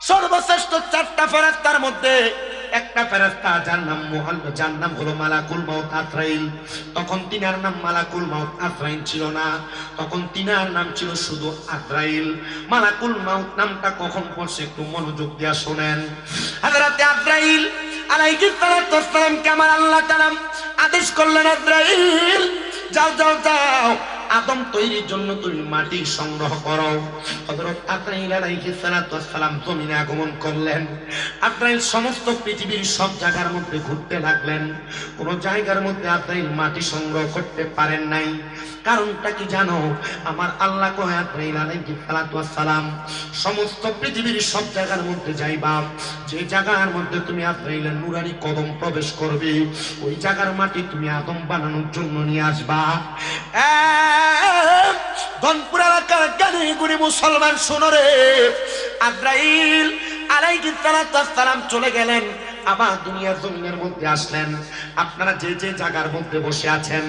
সর্বশ্রেষ্ঠ 4টা ফেরেশতার মধ্যে একটা ফেরেশতা যার নাম হলো মালাকুল মাউত আজরাইল। তখন তিনার নাম মালাকুল মাউত আজরাইল ছিল না, তখন তিনার নাম ছিল শুধু আজরাইল। মালাকুল মাউত নামটা কখন পড়ছে একটু মনোযোগ দিয়া শুনেন। হযরত আজরাইল আলাইহিস সালাতু ওয়াস সালামকে আমার আল্লাহ তাআলা আদেশ করলেন, আজরাইল যাও যাও যাও, আদম তৈরির জন্য তুমি মাটি সংগ্রহ করো। হযরত আজরাইল আলাইহিস সালাতু ওয়াস সালাম জমিনে আগমন করলেন। আজরাইল সমস্ত পৃথিবীর সব জায়গার মধ্যে ঘুরতে লাগলেন, কোন জায়গার মধ্যে আজরাইল মাটি সংগ্রহ করতে পারেন নাই। কারণটা কি জানো? আমার আল্লাহ কয় আজরাইল আলাইহিস সালাতু ওয়াস সালাম সমস্ত পৃথিবীর সব জায়গার মধ্যে যাইবা, যে জায়গার মধ্যে তুমি আজরাইলের নুরানি কদম প্রবেশ করবে ওই জায়গার মাটি তুমি আদম বানানোর জন্য নিয়ে আসবা। ধনপুর এলাকার জ্ঞানী গুণী মুসলমান শোনো রে, আজরাইল আলাইহিস সালাতু ওয়াস সালাম চলে গেলেন, আবার দুনিয়ার জমিনের মধ্যে আসলেন। আপনারা যে যে জায়গার মধ্যে বসে আছেন,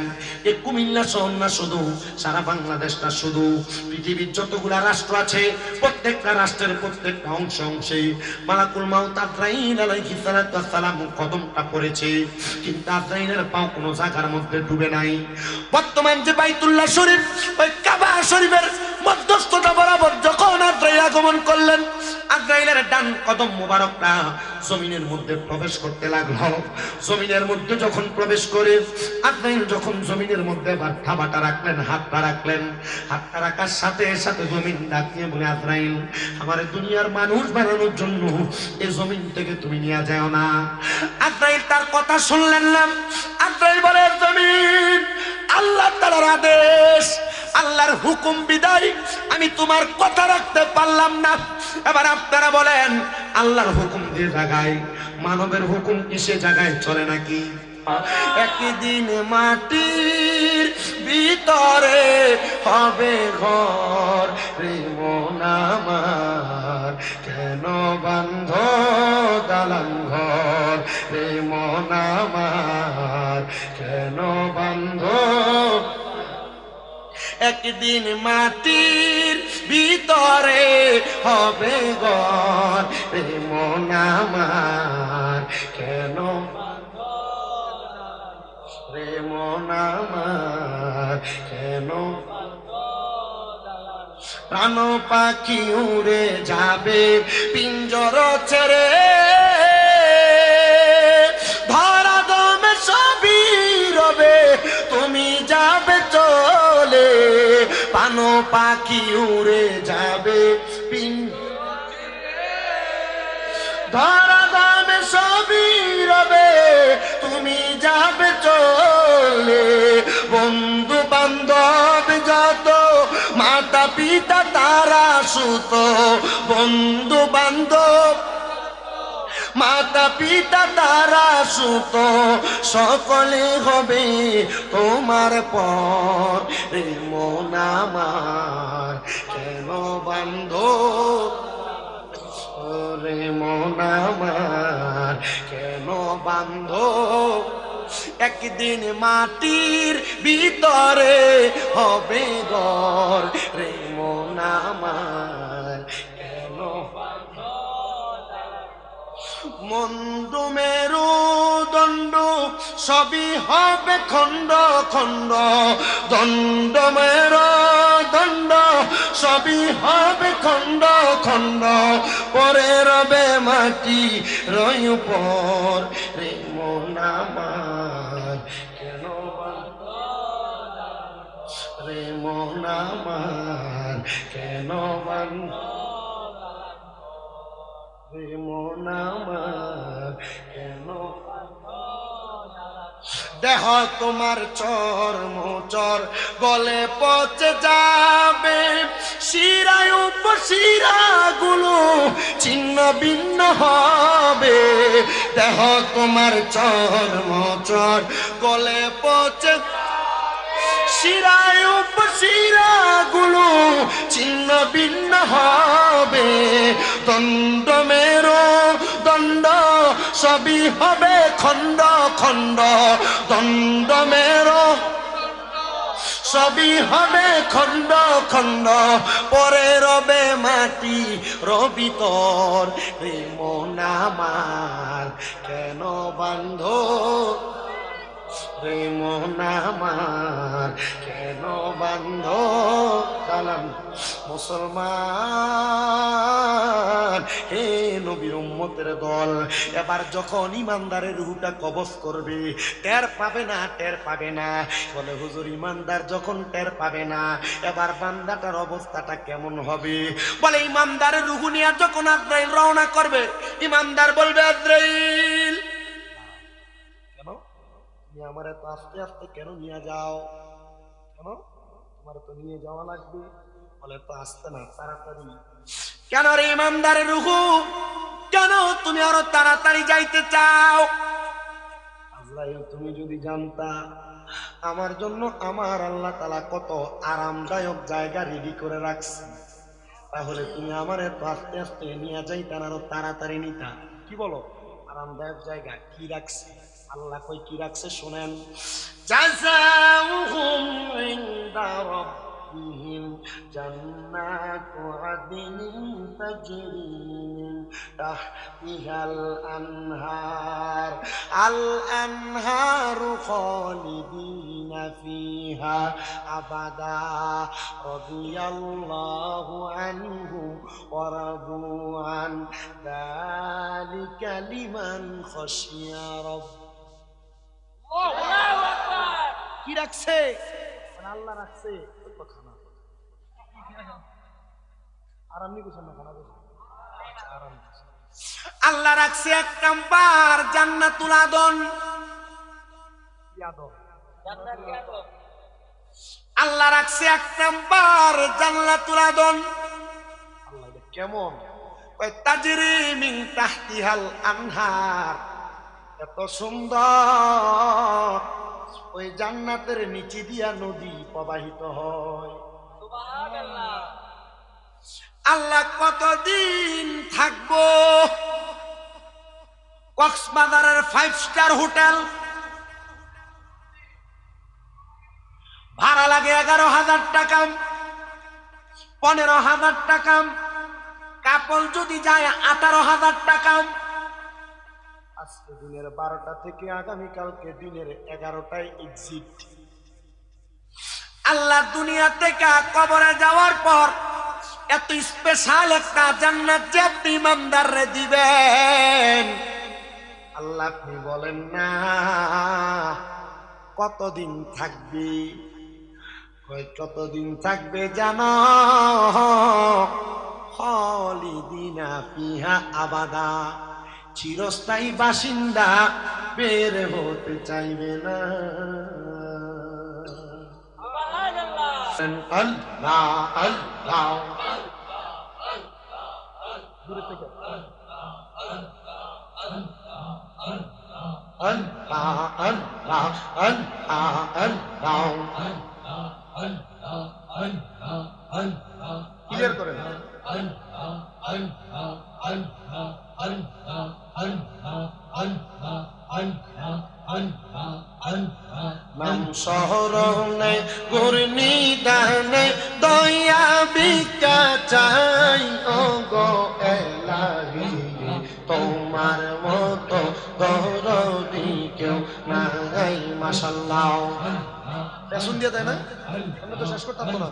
এই কুমিল্লা শহর না শুধু, সারা বাংলাদেশটা শুধু, পৃথিবীর যতগুলা রাষ্ট্র আছে প্রত্যেকটা রাষ্ট্রের প্রত্যেকটা অংশে অংশে মালাকুল মাউত আজরাইল আলাইহিস সালাতু ওয়াস সালাম কদমটা পড়েছে, কিন্তু আজরাইলের পাও কোনো জায়গার মধ্যে ডুবে নাই। বর্তমান যে বাইতুল্লাহ শরীফ, ওই কাবা শরীফের মধ্যস্থতা বরাবর যখন আজরাইল আগমন করলেন, আজরাইলের ডান কদম মুবারকটা জমিনের মধ্যে প্রবেশ করতে লাগলো। জমিনের মধ্যে যখন প্রবেশ করে আজরাইল যখন জমিনের মধ্যে মাথাটা রাখলেন, হাতটা রাখলেন, হাতটা রাখার সাথে সাথে জমিন ডাক দিয়ে বলে, আজরাইল আমার দুনিয়ার মানুষ বানানোর জন্য এই জমিন থেকে তুমি নিয়ে যাও না। আজরাইল তার কথা শুনলেন না। আজরাইল বলে, জমিন আল্লাহ তাআলার আদেশ, আল্লাহর হুকুম বিদায় আমি তোমার কথা রাখতে পারলাম না। এবার আপনারা বলেন, আল্লাহর হুকুম যে জায়গায়, মানবের হুকুম কি সে জায়গায় চলে নাকি? একদিন মাটির ভিতরে হবে ঘর রে মন আমার, কেন বান্ধ দালান ঘর রে মন আমার, কেন বান্ধ। একদিন মাটির ভিতরে হবে ঘর রে মন আমার, কেন রে মন আমার, কেন। প্রাণ পাখি উড়ে যাবে পিঞ্জর ছেড়ে, ধরা দমে সবই রবে তুমি যাবে চলে। প্রাণ পাখি উড়ে যাবে ধরা দমে সবই রবে তুমি যাবে চলে। বন্ধু বান্ধব যত মাতা পিতা তারা সুত, বন্ধু বান্ধব মাতা পিতা তারা সুত, সকলে হবে তোমার পর রে মন আমার, কেন বান্ধ রে মন আমার, কেন বান্ধ। একদিন মাটির ভিতরে হবে ঘর রে মন আমার, কেন। মন্দ মেরু দণ্ড সবই হবে খণ্ড খণ্ড, দণ্ড মেরু দণ্ড সবই হবে খণ্ড খণ্ড, পরে রবে মাটি রয় পর রে মন আমার, কেন রে মন আমার, কেন বান্ধ রে মন আমার, কেন। দেহ তোমার চর্ম চর গলে পচে যাবে, শিরায় উপশিরা গুলো ছিন্ন ভিন্ন হবে। দেহ তোমার চর্ম চর গলে পচে, শিরায় উপশিরা গুলো ছিন্ন ভিন্ন হবে। দণ্ড মেরু দণ্ড সবই হবে খণ্ড খণ্ড, দণ্ড মেরু সবই হবে খণ্ড খণ্ড, পরে রবে মাটি রবি তোর। রে মন আমার কেন বান্ধ, রে মন আমার কেন বান্ধ কালাম মুসলমান। হে নবীর উম্মতের দল, এবার যখন ইমানদারের রূহটা কবজ করবে, টের পাবে না, টের পাবে না। বলে হুজুর ইমানদার যখন টের পাবে না, এবার বান্দাটার অবস্থাটা কেমন হবে? বলে ইমানদারের রূহ নিয়ে যখন আজরাইল রওনা করবে, ইমানদার বলবে আজরাইল কেন তুমি আমার এত আস্তে আস্তে কেন নিয়ে যাও? কেন তোমার তো নিয়ে যাওয়া লাগবে। বলে তো আসতে না, তাড়াতাড়ি। কেন রে ইমানদারের রূহ, কেন তুমি আরো তাড়াতাড়ি যাইতে চাও? আজরাইল তুমি যদি জানতা আমার জন্য আমার আল্লাহ তাআলা কত আরামদায়ক জায়গা রেডি করে রাখছে, তাহলে তুমি আমার এত আস্তে আস্তে নিয়ে যাইতা না, আরো তাড়াতাড়ি নিতা। কি বলো? আরামদায়ক জায়গা কি রাখছে আল্লাহ, কই কি রাখছে শোনেন। জাযাউহুম ইনদা রাব্বিহিম জান্নাতু আদনিন তাজরি মিন তাহতিহাল আনহার, আল আনহারু খালিদিনা ফিহা আবাদা রাদিয়াল্লাহু আনহুম ওয়া রাদু আন যালিকা লিমান খাশিয়া রাব্ব। কি রাখছে? আল্লাহ রাখছে। আল্লাহ রাখছে এক নাম্বার জান্নাতুল আদন। আল্লাহ রাখছে এক নাম্বার জান্নাতুল আদন। আল্লাহ কেমন? তাজরি মিন তাহতিহাল আনহার, এত সুন্দর, ওই জান্নাতের নিচে দিয়া নদী প্রবাহিত হয়। সুবহানাল্লাহ। আল্লাহ কতদিন থাকবো? কক্সবাজারের 5 স্টার হোটেল ভাড়া লাগে 11,000 টাকা, 15,000 টাকা, কাপল যদি যায় 18,000 টাকা। আজকে দিনের 12টা থেকে আগামীকালকে দিনের 11টায় এক্সিট। আল্লাহ দুনিয়া থেকে কবরে যাওয়ার পর এত স্পেশাল একটা জান্নাত যে আপনি ইমানদাররে দিবেন, আল্লাহ আপনি বলেন না কতদিন থাকবে? কতদিন থাকবে জানো? খালিদিনা ফিহা আবাদা, চিরস্থায়ী বাসিন্দা, বের হতে চাইবে না। আল্লাহ আল্লাহ দূরে থেকে আল্লাহ আল্লাহ আল্লাহ আল্লাহ ক্লিয়ার করেন। নাম শহরনে গুরনি দানে দয়া বিকা চাই, ও গো এলাহি তোমার মতো দরদি কেউ নাই। মাশাআল্লাহ। পেছন দিয়ে দেয় না, আমরা তো শেষ করতাম না।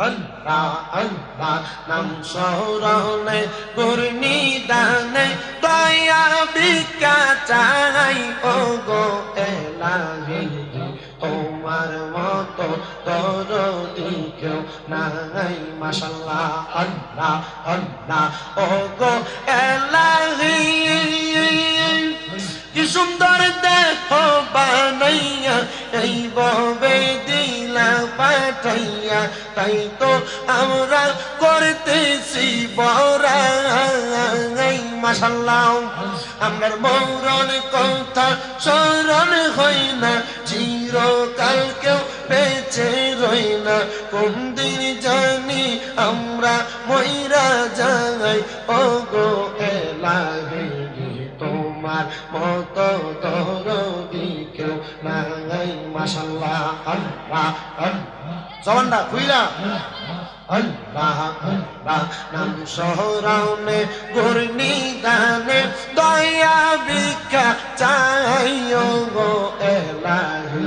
আল্লাহ আল্লাহ নাম শহরনে গুরনি দানে দয়া বিকা চাই, ও গো এলাহি তোমার মতো দরদি কেউ নাই। মাশাআল্লাহ। আল্লাহ আল্লাহ ও গো এলাহি কি সুন্দর দেহ বানাইয়া এই ভাবে দিলা পাঠাইয়া, তাই তো আমরা করতেছি বড়াই। মাশাআল্লাহ। আমার মরণ কথা স্মরণ হয় না, চিরকাল কেউ বেঁচে রই না, কোন দিন জানি আমরা মইরা যাই। ও গো এলাহি তোমার মতো দরদি কেউ নাই। মাশাআল্লাহ। আল্লাহ আল্লাহ জবানটা খুইলা আল্লাহ আল্লাহ নাম শহরানে গুরনি দানে দয়া ভিক্ষা চাইও গো এলাহি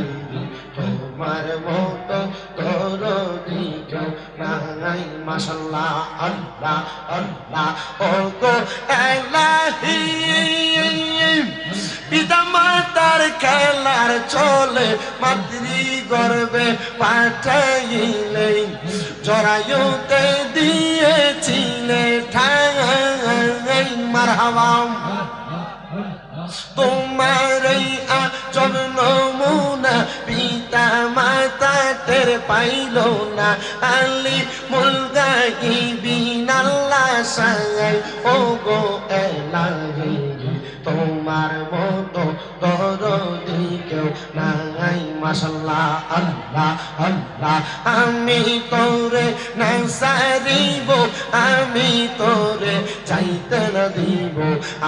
তোমার মতো দরদি কেউ নাই মাশাআল্লাহ আল্লাহ আল্লাহ ও গো এলাহি পিতা মাতার খেলার চলে মাতৃ গর্বে পাঠাইলে জরায়ুতে দিয়েছিলে ঠাই মারহাবা তোমার আজব নমুনা পিতা মাতা টের পাইল না আলি মুলগাইবিন আল্লাহ সাই ও গো এলাহি তোমার মতো দরদি কেউ নাই মাশাআল্লাহ আল্লাহ আল্লাহ আমি তোরে না সারিব আমি তোরে চাইতে না দিব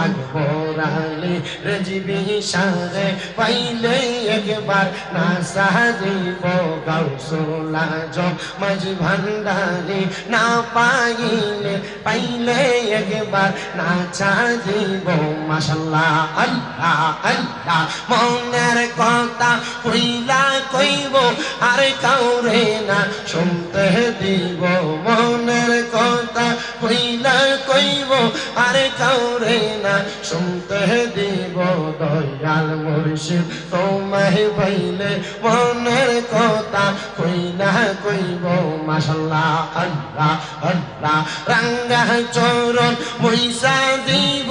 আগবরালে রেজিবি সারে পাইলে একবার না সারিব গাউসুল আজম মাঝ ভান্ডারি না পাইলে পাইলে একবার না চাইব মাশাআল্লাহ আল্লাহ আল্লাহ মনের কথা কইলা কইব আর কাউরে না শুনতে দিব মনের কথা কইলা কইব আর কাউরে না শুনতে দিব দয়াল মুর্শিদ তোমায় পাইলে মনের কথা কইলা কইব মাশাআল্লাহ আল্লাহ আল্লাহ রাঙ্গা চরণ মুইসা দিব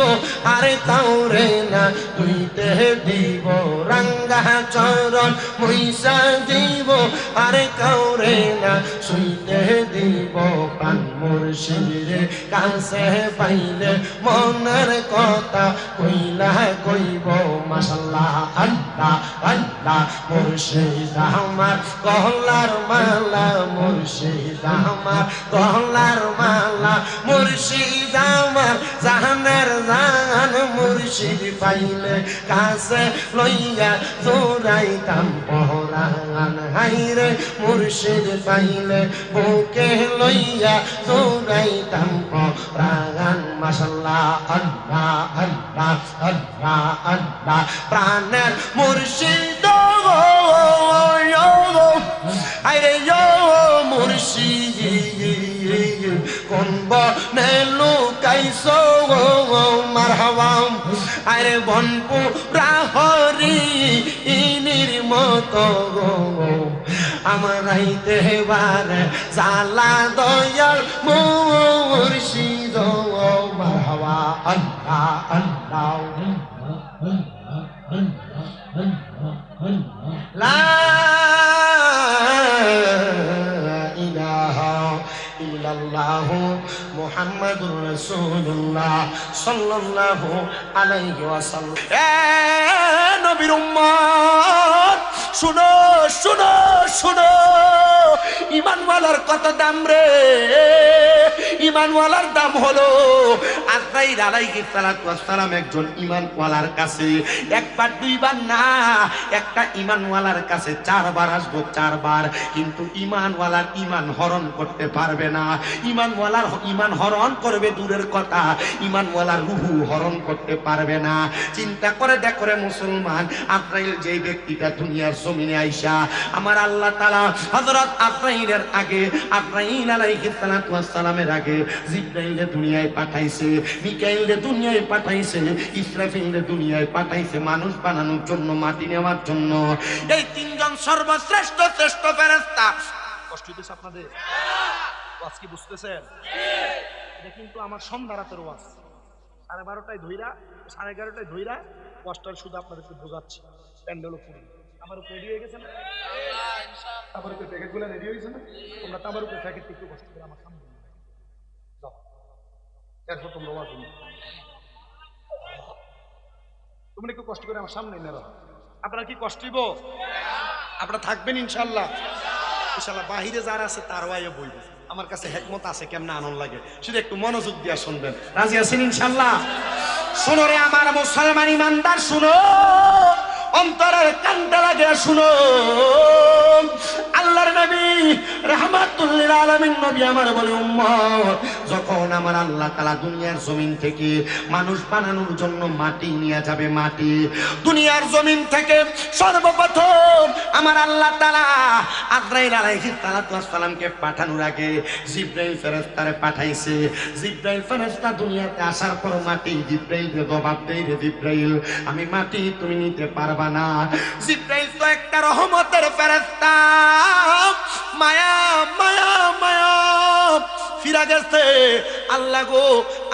আর কাউরে না তুইতে দিব রাঙ্গা চরণ মুইসা দিব আর কাউরে না শুইতে দিব পান মুর্শিদের কাছে পাইলে মনের কথা কইলা কইব মাশাআল্লাহ আল্লাহ আল্লাহ মুর্শিদ আমার গলার মালা মুর্শিদ আমার গলার মালা মুর্শিদ আমার জাহানের জান মুর্শিদ পাইলে কাছে লইয়া জোরাইতাম পরাণ হাইরে মুর্শিদ পাইলে বুকে লইয়া জোরাইতাম পরাণ মাশাআল্লাহ আল্লাহ আল্লাহ আল্লাহ আল্লাহ প্রাণের মুর্শিদ আরে মুর্শিদ কোন বনে লুকাইছো মারহাবা আরে বনপুরা হরি ইনির মতো আমরাইতে বারে জালা দয়াল মুর্শিদ মারহাবা আল্লাহ আল্লাহ লা ইলাহা ইল্লাল্লাহু মুহাম্মাদুর রাসূলুল্লাহ সাল্লাল্লাহু আলাইহি ওয়াসাল্লাম এ নবীর উম্মত শুনো শুনো শুনো ঈমানওয়ালার কত দাম রে ঈমানওয়ালার দাম হলো আজরাইল আলাইহিস সালাতু ওয়াস সালাম একজন ঈমানওয়ালার কাছে একবার দুইবার না একটা ঈমানওয়ালার কাছে চারবার আসবো চারবার কিন্তু ঈমানওয়ালার ঈমান হরণ করতে পারবে না ঈমানওয়ালার ঈমান হরণ করবে দূরের কথা ঈমানওয়ালার রূহ হরণ করতে পারবে না চিন্তা করে দেখো রে মুসলমান আজরাইল যেই ব্যক্তিটা দুনিয়ার জমিনে আইসা আমার আল্লাহ তাআলা হযরত আজরাইলের আগে আজরাইল আলাইহিস সালাতু ওয়াস সালামের আগে জিবরাইলকে দুনিয়ায় পাঠাইছে মিকাইলকে দুনিয়ায় পাঠাইছে ইসরাফিলকে দুনিয়ায় পাঠাইছে মানুষ বানানোর জন্য মাটি নেওয়ার জন্য এই তিনজন সর্বশ্রেষ্ঠ শ্রেষ্ঠ ফেরেশতা কষ্ট দিচ্ছে আপনাদের ওয়াজ কি বুঝতেছেন এটা কিন্তু আমার সন্ধ্যা রাতের ওয়াজ 12:30টায় ধইরা 11:30টায় ধইরা ওয়াজটার শুধু আপনাদেরকে বোঝাচ্ছি প্যান্ডেলও পুরো আমার উপরে রেডি হয়ে গেছে না ইনশাআল্লাহ তারপরে তো প্যাকেটগুলো রেডি হয়েছে না তোমরা তারপরে উপরে প্যাকেট একটু কষ্ট করে আমার সামনে যাও এরপর তোমরা ওয়াজ শুনো তোমরা একটু কষ্ট করে আমার সামনে নেবা আপনারা কি কষ্ট দিব আপনারা থাকবেন ইনশাআল্লাহ ইনশাআল্লাহ বাহিরে যারা আছে তারাও আইয়া বইবে আমার কাছে হিকমত আছে কেমনে আনন্দ লাগে শুধু একটু মনোযোগ দিয়া শুনবেন রাজি আছেন ইনশাআল্লাহ শুনো রে আমার মুসলমান ইমানদার শুনো অন্তরের কানটা লাগে শুনো আল্লাহর নবী রাহমাতুল লিল আলামিন নবী আমার বলে উম্মত যখন আমার আল্লাহ তাআলা দুনিয়ার জমিন থেকে মানুষ বানানোর জন্য মাটি নিয়ে যাবে মাটি দুনিয়ার জমিন থেকে সর্বপ্রথম আমার আল্লাহ তাআলা আজরাইল আলাইহিস সালামকে পাঠানোর আগে জিবরাইল ফেরেশতারে পাঠাইছে জিবরাইল ফেরেশতা দুনিয়াতে আসার পর মাটি জিবরাইলকে জবাব দেয় রে জিবরাইল আমি মাটি তুমি নিতে পারবা না জিবরাইল তো একটা রহমতের ফেরেশতা মায়া মায়া মায়া ফিরা গেছে আল্লাহ গো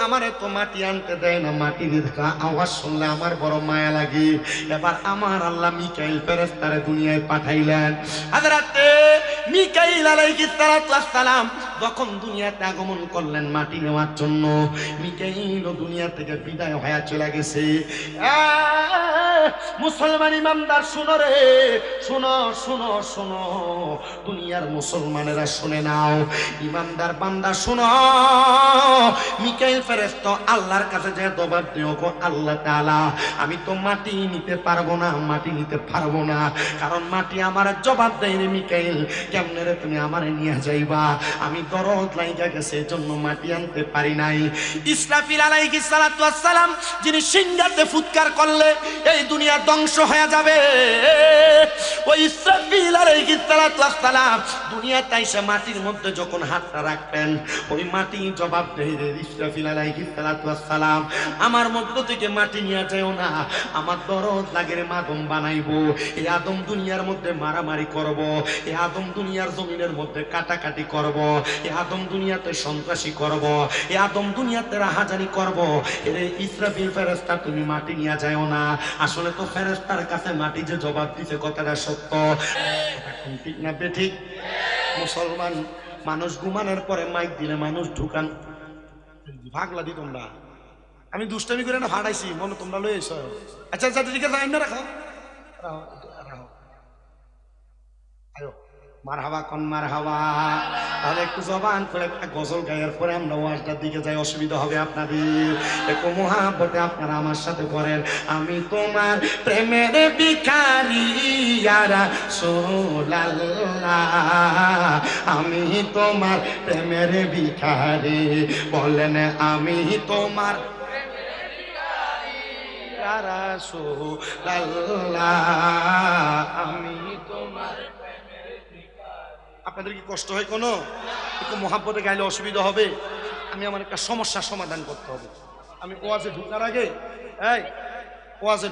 আমারে তো মাটি আনতে দেয় না মাটি দেখা আওয়াজ শুনলে আমার বড় মায়া লাগে এবার আমার আল্লাহ মিকাইল ফেরেশতারে দুনিয়ায় পাঠাইলেন হযরতে মিকাইল আলাইহিস সালাম যখন দুনিয়াতে আগমন করলেন মাটি নেওয়ার জন্য মিকাইল দুনিয়া থেকে বিদায় হয়ে চলে গেছে মুসলমান ইমানদার শুনো রে শুনো শুনো শুনো দুনিয়ার মুসলমানেরা শুনে নাও ইমানদার বান্দা শুনো মিকাইল ফেরেশতা আল্লাহর কাছে যে জবাব দিও গো আল্লাহ তাআলা আমি তো মাটি নিতে পারবো না মাটি নিতে পারবো না কারণ মাটি আমার জবাব দেয় রে মিকাইল কেমনে রে তুমি আমারে নিয়ে যাইবা আমি দরদ লাইগা গেছে এজন্য মাটি আনতে পারি নাই ইসরাফিল আলাইহিস সালাম যিনি সিংহাতে ফুৎকার করলে এই দুনিয়া ধ্বংস হয়ে যাবে ওই ইসরাফিল আলাইহিস সালাম দুনিয়াতে এসে মাটির মধ্যে যখন হাতটা রাখবেন ওই মাটি জবাব দেয় রে ইসরাফিল আলাইহিস সালাম আমার মধ্য থেকে মাটি নিয়ে যাও না আমার দরদ লাগে রে আদম বানাইবো এই আদম দুনিয়ার মধ্যে মারামারি করব এই আদম দুনিয়ার জমিনের মধ্যে কাটাকাটি করব এই আদম দুনিয়াতে সন্ত্রাসী করব এই আদম দুনিয়াতে রাহাজানি করব রে ইসরাফিল ফেরেশতা তুমি মাটি নিয়ে যাও না আসলে তো ফেরেশতার কাছে মাটি যে জবাব দিছে কথাটা সত্য এখন ঠিক না বেঠিক মুসলমান মানুষ ঘুমানোর পরে মাইক দিলে মানুষ ঢুকান ভাগলা দি তোমরা আমি দুষ্টামি করে না ভাড়াইছি মনে তোমরা লই এসো আচ্ছা আচ্ছা ঠিক আছে না রাখো রাখো আয়ো মারহাবা কোন মারহাবা তাহলে একটু জবান করে একটা গজল গায়ের পরে আমরা ওয়াজটার দিকে যাই অসুবিধা হবে আপনাদের একটু মোহাব্বতে আপনারা আমার সাথে করেন আমি তোমার প্রেমের ভিখারি ইয়া রাসূলুল্লাহ আমি তোমার প্রেমের ভিখারি বলেন আমি তোমার ইয়া রাসূলুল্লাহ আমি তোমার আপনাদের কি কষ্ট হয় কোনো একটু মোহাব্বতে গাইলে অসুবিধা হবে আমি আমার একটা সমস্যার সমাধান করতে হবে আমি ওয়াজে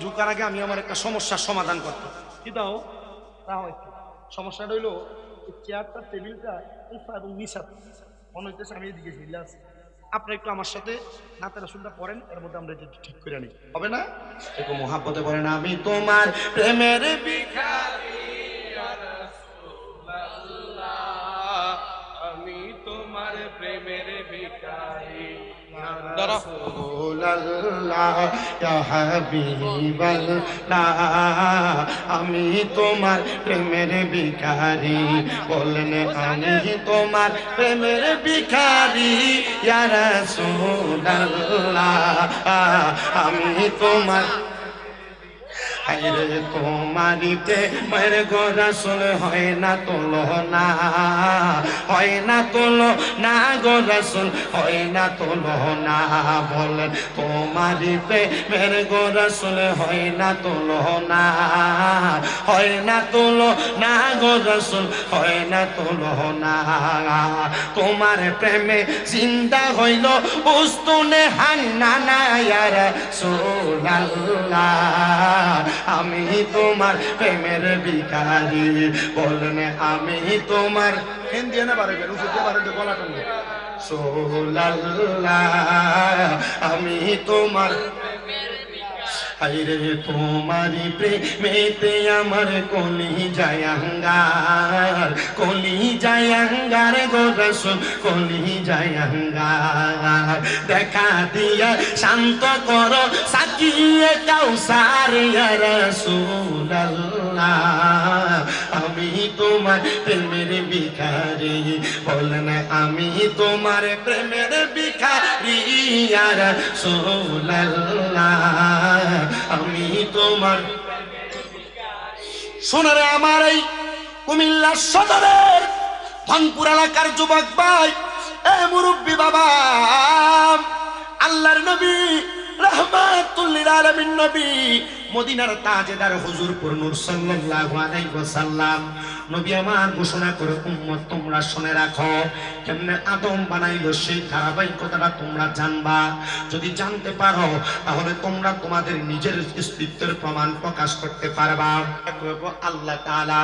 ঢুকার আগে আমি আমার একটা সমস্যার সমাধান করতে হবে কি দাও তাও একটু সমস্যাটা হইলো চেয়ারটা টেবিলটা উফা এবং নিচা মনে হইতেছে আমি এদিকে ঝিল্লা আছি আপনি একটু আমার সাথে নাতের রাসূলটা পড়েন এর মধ্যে আমরা ঠিক করে নিই হবে না একটু মোহাব্বতে পড়েন আমি তোমার প্রেমের ভিখারি আমি তোমার প্রেমের ভিখারি রাসূলুল্লাহ ইয়া হাবিবাল্লাহ আমি তোমার প্রেমের ভিখারি বলেন আমি তোমার প্রেমের ভিখারি ইয়া রাসূলুল্লাহ আমি তোমার আইরে তোমারি প্রেমের গো রাসূল হয় না তুলনা হয় না তুলনা গো রাসূল হয় না তুলনা বলেন তোমারি প্রেমের গো রাসূল হয় না তুলনা হয় না তুলনা গো রাসূল হয় না তুলনা তোমার প্রেমে জিন্দা হইল উস্তুনে হান্নানা ইয়া রাসূলুল্লাহ আমি তোমার প্রেমের ভিখারি বলেন আমি তোমার হিন্দি না পারে রুফুতে পারে গলাটা রাসূলুল্লাহ আমি তোমার আইরে তোমারি প্রেমেতে আমার কলি জায়াঙ্গার গো রাসূল কলি জায়াঙ্গার দেখা দিয়া শান্ত করো সাকিয়ে কাউসার ইয়া রাসূলুল্লাহ আমি তোমার প্রেমের ভিখারি বলেন আমি তোমার প্রেমের ভিখারি ইয়া রাসূলুল্লাহ আমি তোমার সোনারে আমার এই কুমিল্লা সদরের ধনপুর এলাকার যুবক ভাই, এ মুরব্বী বাবা, আল্লাহর নবী রাহমাতুল লিল আলামিন নবী মদিনার তাজেদার হুজুরপুর নূর সাল্লাল্লাহু আলাইহি ওয়াসাল্লাম নবী আমার ঘোষণা করে, উম্মত তোমরা শুনে রাখো, কেমনে আদম বানাইলো সেই ধারাবাহিকতাটা তোমরা জানবা। যদি জানতে পারো তাহলে তোমরা তোমাদের নিজের অস্তিত্বের প্রমাণ প্রকাশ করতে পারবা। আল্লাহ তাআলা,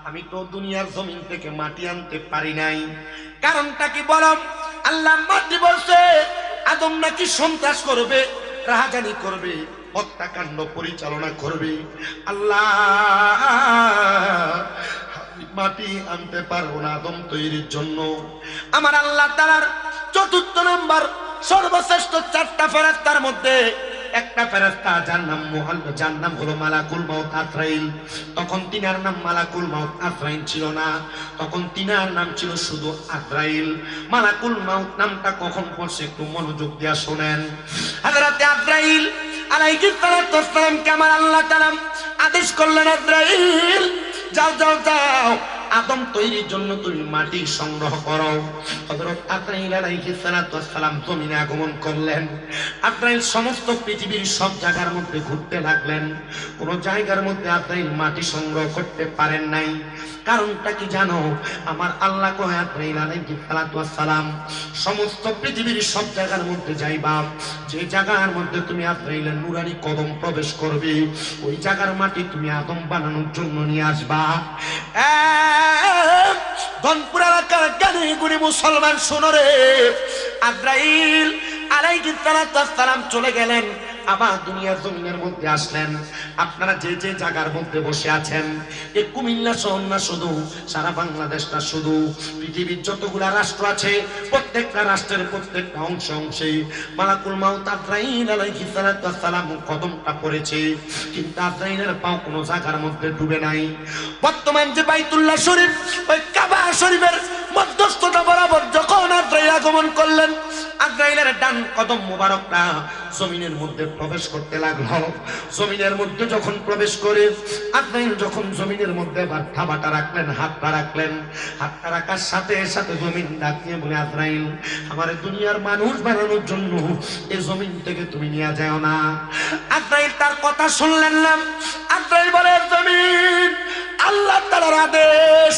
আমি তো দুনিয়ার জমিন থেকে মাটি আনতে পারি নাই, কারণটা কি বলো? আল্লাহ মাটি বলছে আদম নাকি সন্ত্রাস করবে, রাহাজানি করবে, হত্যাকাণ্ড পরিচালনা করবে। আল্লাহ, মাটি আনতে পারবো না আদম তৈরির জন্য। আমার আল্লাহ তাআলার চতুর্থ নাম্বার সর্বশ্রেষ্ঠ 4টা ফেরেশতার মধ্যে একটা ফেরেশতা যার নাম হলো মালাকুল মাউত আজরাইল। তখন তিনার নাম মালাকুল মাউত আজরাইল ছিল না, তখন তিনার নাম ছিল শুধু আজরাইল। মালাকুল মাউত নামটা কখন পড়ছে একটু মনোযোগ দিয়া শুনেন। হযরত আজরাইল আলাইহিস সালাতু ওয়াস সালামকে আমার আল্লাহ তাআলা আদেশ করলেন, আজরাইল যাও যাও যাও, আদম তৈরির জন্য তুমি মাটি সংগ্রহ করো। হযরত আজরাইল আলাইহিস সালাতু ওয়াস সালাম জমিনে আগমন করলেন। আজরাইল সমস্ত পৃথিবীর সব জায়গার মধ্যে ঘুরতে লাগলেন, কোন জায়গার মধ্যে আজরাইল মাটি সংগ্রহ করতে পারেন নাই। কারণটা কি জানো? আমার আল্লাহ কয়, আজরাইল আলাইহিস সালাতু ওয়াস সালাম সমস্ত পৃথিবীর সব জায়গার মধ্যে যাইবা, যে জায়গার মধ্যে তুমি আজরাইলের নুরানি কদম প্রবেশ করবে, ওই জায়গার মাটি তুমি আদম বানানোর জন্য নিয়ে আসবা। ধনপুর এলাকার জ্ঞানী গুণী মুসলমান শোনো রে, আজরাইল আলাইহিস সালাতু ওয়াস সালাম চলে গেলেন, আবার দুনিয়ার জমিনের মধ্যে আসলেন। আপনারা যে যে জায়গার মধ্যে বসে আছেন, এই কুমিল্লা শহর না শুধু, সারা বাংলাদেশটা শুধু, পৃথিবীর যতগুলা রাষ্ট্র আছে প্রত্যেকটা রাষ্ট্রের প্রত্যেকটা অংশে অংশে মালাকুল মাউত আজরাইল আলাইহিস সালাতু ওয়াস সালাম কদমটা পড়েছে, কিন্তু আজরাইলের পাও কোনো জায়গার মধ্যে ডুবে নাই। বর্তমান যে বাইতুল্লাহ শরীফ, ওই কাবা শরীফের মধ্যস্থতা বরাবর যখন আজরাইল আগমন করলেন, আজরাইলের ডান কদম মুবারকটা জমিনের মধ্যে প্রবেশ করতে লাগলো। জমিনের মধ্যে যখন প্রবেশ করে আজরাইল যখন জমিনের মধ্যে থাবাটা রাখলেন, হাতটা রাখলেন, হাতটা রাখার সাথে সাথে জমিন ডাক দিয়ে বলে, আজরাইল আমার দুনিয়ার মানুষ বানানোর জন্য এই জমিন থেকে তুমি নিয়ে যাও না। আজরাইল তার কথা শুনলেন না। আজরাইল বলে, জমিন আল্লাহ তাআলার আদেশ,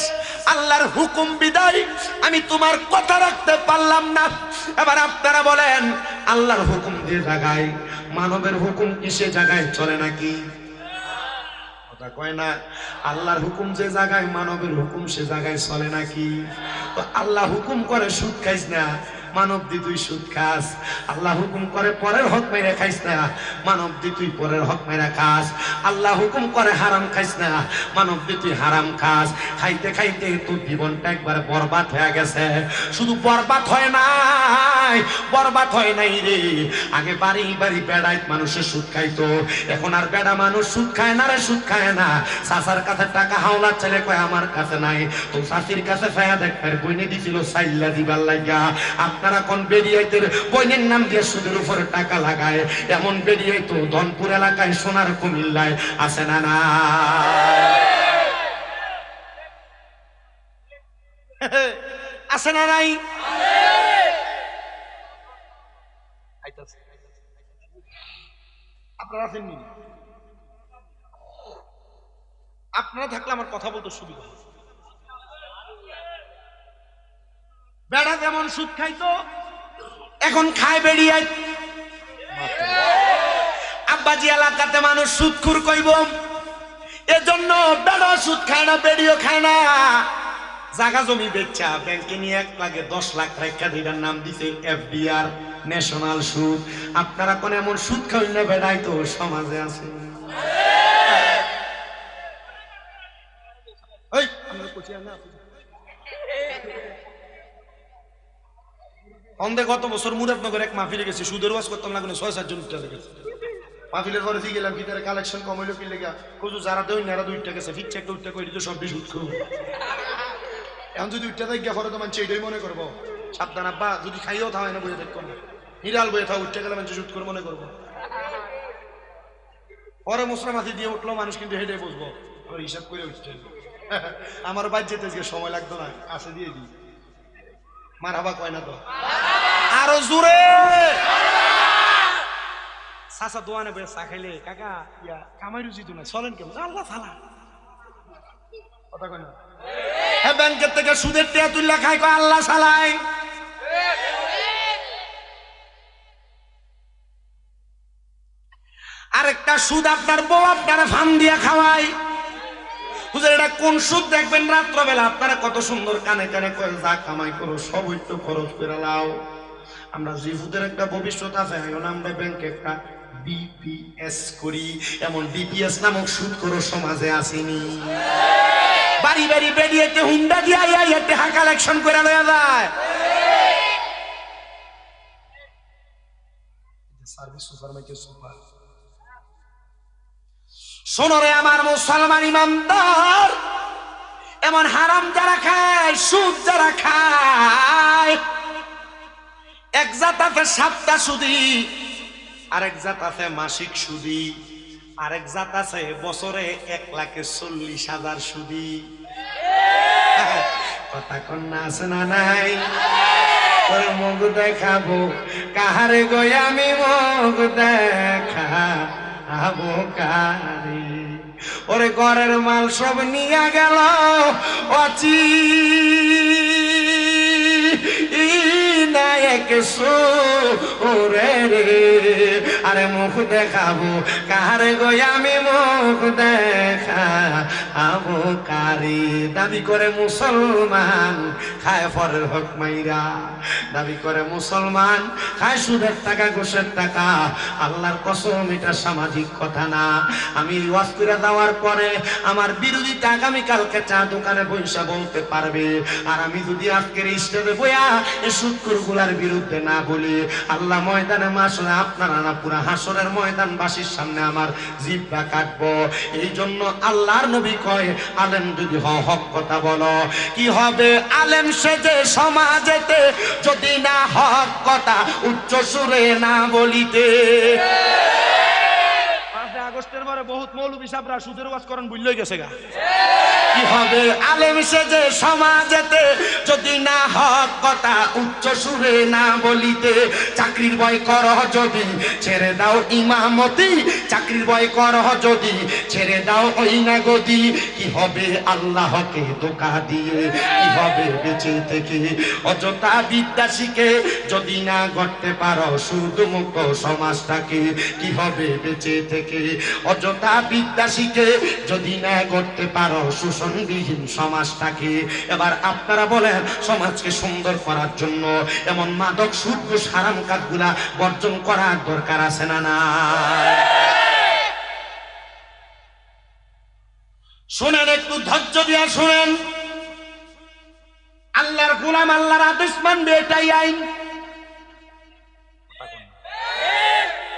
আল্লাহর হুকুম বিদায় আমি তোমার কথা রাখতে পারলাম না। এবার আপনারা বলেন, আল্লাহর হুকুম যে জায়গায়, মানবের হুকুম কি সে জায়গায় চলে নাকি? কথা কয় না। আল্লাহর হুকুম যে জায়গায়, মানবের হুকুম সে জায়গায় চলে নাকি? তো আল্লাহ হুকুম করে সুদ খাইস না, মানব দি তুই সুদ খাস। আল্লাহ হুকুম করে পরের হক মেরে খাইস না, মানব দি তুই পরের হক মেরে খাস। আল্লাহ হুকুম করে হারাম খাইস না, মানব দি তুই হারাম খাস। খাইতে খাইতে তোর জীবনটা একবার বরবাদ হয়ে গেছে। শুধু বরবাদ হয় নাই, বরবাদ হয় নাই রে, আগে বাড়ি বাড়ি বেড়াইত মানুষের সুদ খাইতো, এখন আর বেড়া মানুষ সুদ খায় না রে, সুদ খায় না। চাচার কাছে টাকা হাওলার ছেলে কয় আমার কাছে নাই, তো চাচির কাছে ফায়া দেখবার বইনে দিছিল সাইল্লা দিবার লাগা। আপনারা কোন বেরিয়াইতের বইনের নাম দিয়ে সুদের উপরে টাকা লাগায়, এমন বেরিয়াই তো ধনপুর এলাকায়, সোনার কুমিল্লায় আছে না? না আছে না নাই? আপনারা আছেননি? আপনারা থাকলে আমার কথা বলতে সুবিধা। বেড়া যেমন সুদ খাইতো এখন খায় বেড়িয়াই। আব্বাজি এলাকাতে মানুষ সুদখুর কইব, এজন্য বেড়া সুদ খায় না, বেড়িও খায় না। জায়গা জমি বেচা ব্যাংকে নিয়ে 1 লাখে 10 লাখ টাকা দিবার নাম দিছে এফডিআর, ন্যাশনাল সুদ। আপনারা কোন এমন সুদ খাই না বেড়াই তো সমাজে আছে? গত বছর মুরাদনগর এক মাহফিলে গেছে, সুদের ওয়াজ করতাম না, 6-7 জন উঠতে গেছে। মাহফিলের পরে দিয়ে গেলাম, ভিতরে কালেকশন কম হইলো কি লেগা, কুজু যারা দেয় না দুইটা গেছে, ফিচ্ছে একটা উঠতে কই দিত, সব সুদ খাবো। এখন যদি উঠতে দেখ পরে তো মানুষ এইটাই মনে করবো, সাবধান আব্বা, যদি খাইও থাও না বইয়ে দেখবো না, হিরাল বইয়ে থাও, উঠতে গেলে মানুষ সুদ করে মনে করবো। পরে মশলা মাথি দিয়ে উঠলো মানুষ, কিন্তু হেঁটে বসবো, হিসাব করে উঠছে। আমার বাদ যেতে সময় লাগতো না, আসে দিয়ে দিই। মারহাবা কয় না তো? আরো জোরে। চাচা দোয়ানে বসে চা খাইলে কাকা ইয়া কামাই রুচি তো না, চলেন কেমন আল্লাহ ফালা কথা কয় না? হ্যাঁ, ব্যাংকের থেকে সুদের টিয়া তুললা খায় কয় আল্লাহ সালাই। আরেকটা সুদ আপনার বউ আপনার ফান দিয়া খাওয়ায়। হুজুর এটা কোন সুদ দেখবেন রাত্রবেলা আপনারা কত সুন্দর কানে কানে কয় যা কামাই করো সব একটু খরচ করে লাও। আমরা জিফুদের একটা ভবিষ্যৎ আছে, এখন আমরা ব্যাংকে একটা বিপিএস করি। এমন বিপিএস নামক সুদ করো সমাজে আসেনি। বাড়ি বাড়ি বেরিয়েতে হুন্ডা দিয়ে আইয়া টাকা কালেকশন করে লয়া যায়। Service super market super. শোনো রে আমার মুসলমান ইমানদার, এমন হারাম যারা খায়, সুদ যারা খায়, এক জাত আছে সাপ্তাহ সুদি, আরেক জাত আছে মাসিক সুদি, আরেক জাত আছে বছরে 1,40,000 সুদি। কথা কন্যা আছে না নাই? ওরে মুখ দেখাবো কাহারে গই আমি, মুখ দেখাবো কারে। ওরে ঘরের মাল সব নিয়ে গেল অচি নায়ক সোরে রে। আরে মুখ দেখাবো কাহারে গই আমি, মুখ দেখাবো কারে। দাবি করে মুসলমান খায় পরের হক মাইরা, দাবি করে মুসলমান খায় সুদের টাকা ঘুষের টাকা। আল্লাহর কসম এটা সামাজিক কথা না। আমি ওয়াজ করে দেওয়ার পরে আমার বিরোধীটা আগামীকালকে চা দোকানে বইসা বলতে পারবে। আর আমি যদি আজকের স্টেজে বইয়া এই সুদখোরগুলার বিরুদ্ধে না বলি, আল্লাহ ময়দানে মাসলে আপনারা না পুরা হাসরের ময়দানবাসীর সামনে আমার জিহ্বা কাটবো। এই জন্য আল্লাহর নবী কয়, আলেম যদি হক কথা বলো, কি হবে আলেম সেজে সমাজেতে যদি না হক কথা উচ্চ সুরে না বলিতে। 5 আগস্টের পরে বহুত মৌলবী সাহেবরা সুদের ওয়াজ করেন ভুল হয়ে গেছে গা। কি হবে আলেম সেজে সমাজেতে যদি না হক কথা উচ্চ সুরে না বলিতে। চাকরির ভয় করহ যদি ছেড়ে দাও ইমামতি, চাকরির ভয় করহ যদি ছেড়ে দাও ওই না গদি। কি হবে আল্লাহকে ধোঁকা দিয়ে, কি হবে বেঁচে থেকে অযথা বিদ্যা শিখে যদি না গড়তে পারো সুদ মুক্ত সমাজটাকে। কি হবে বেঁচে থেকে অযথা বিদ্যা শিখে যদি না গড়তে পারো শোষণবিহীন সমাজটাকে। এবার আপনারা বলেন, সমাজকে সুন্দর করার জন্য এমন মাদক সুদ ঘুষ হারাম কাজগুলা বর্জন করার দরকার আছে না না? শুনেন, একটু ধৈর্য দিয়া শুনেন। আল্লাহর গোলাম আল্লাহর আদেশ মানবে, এটাই আইন।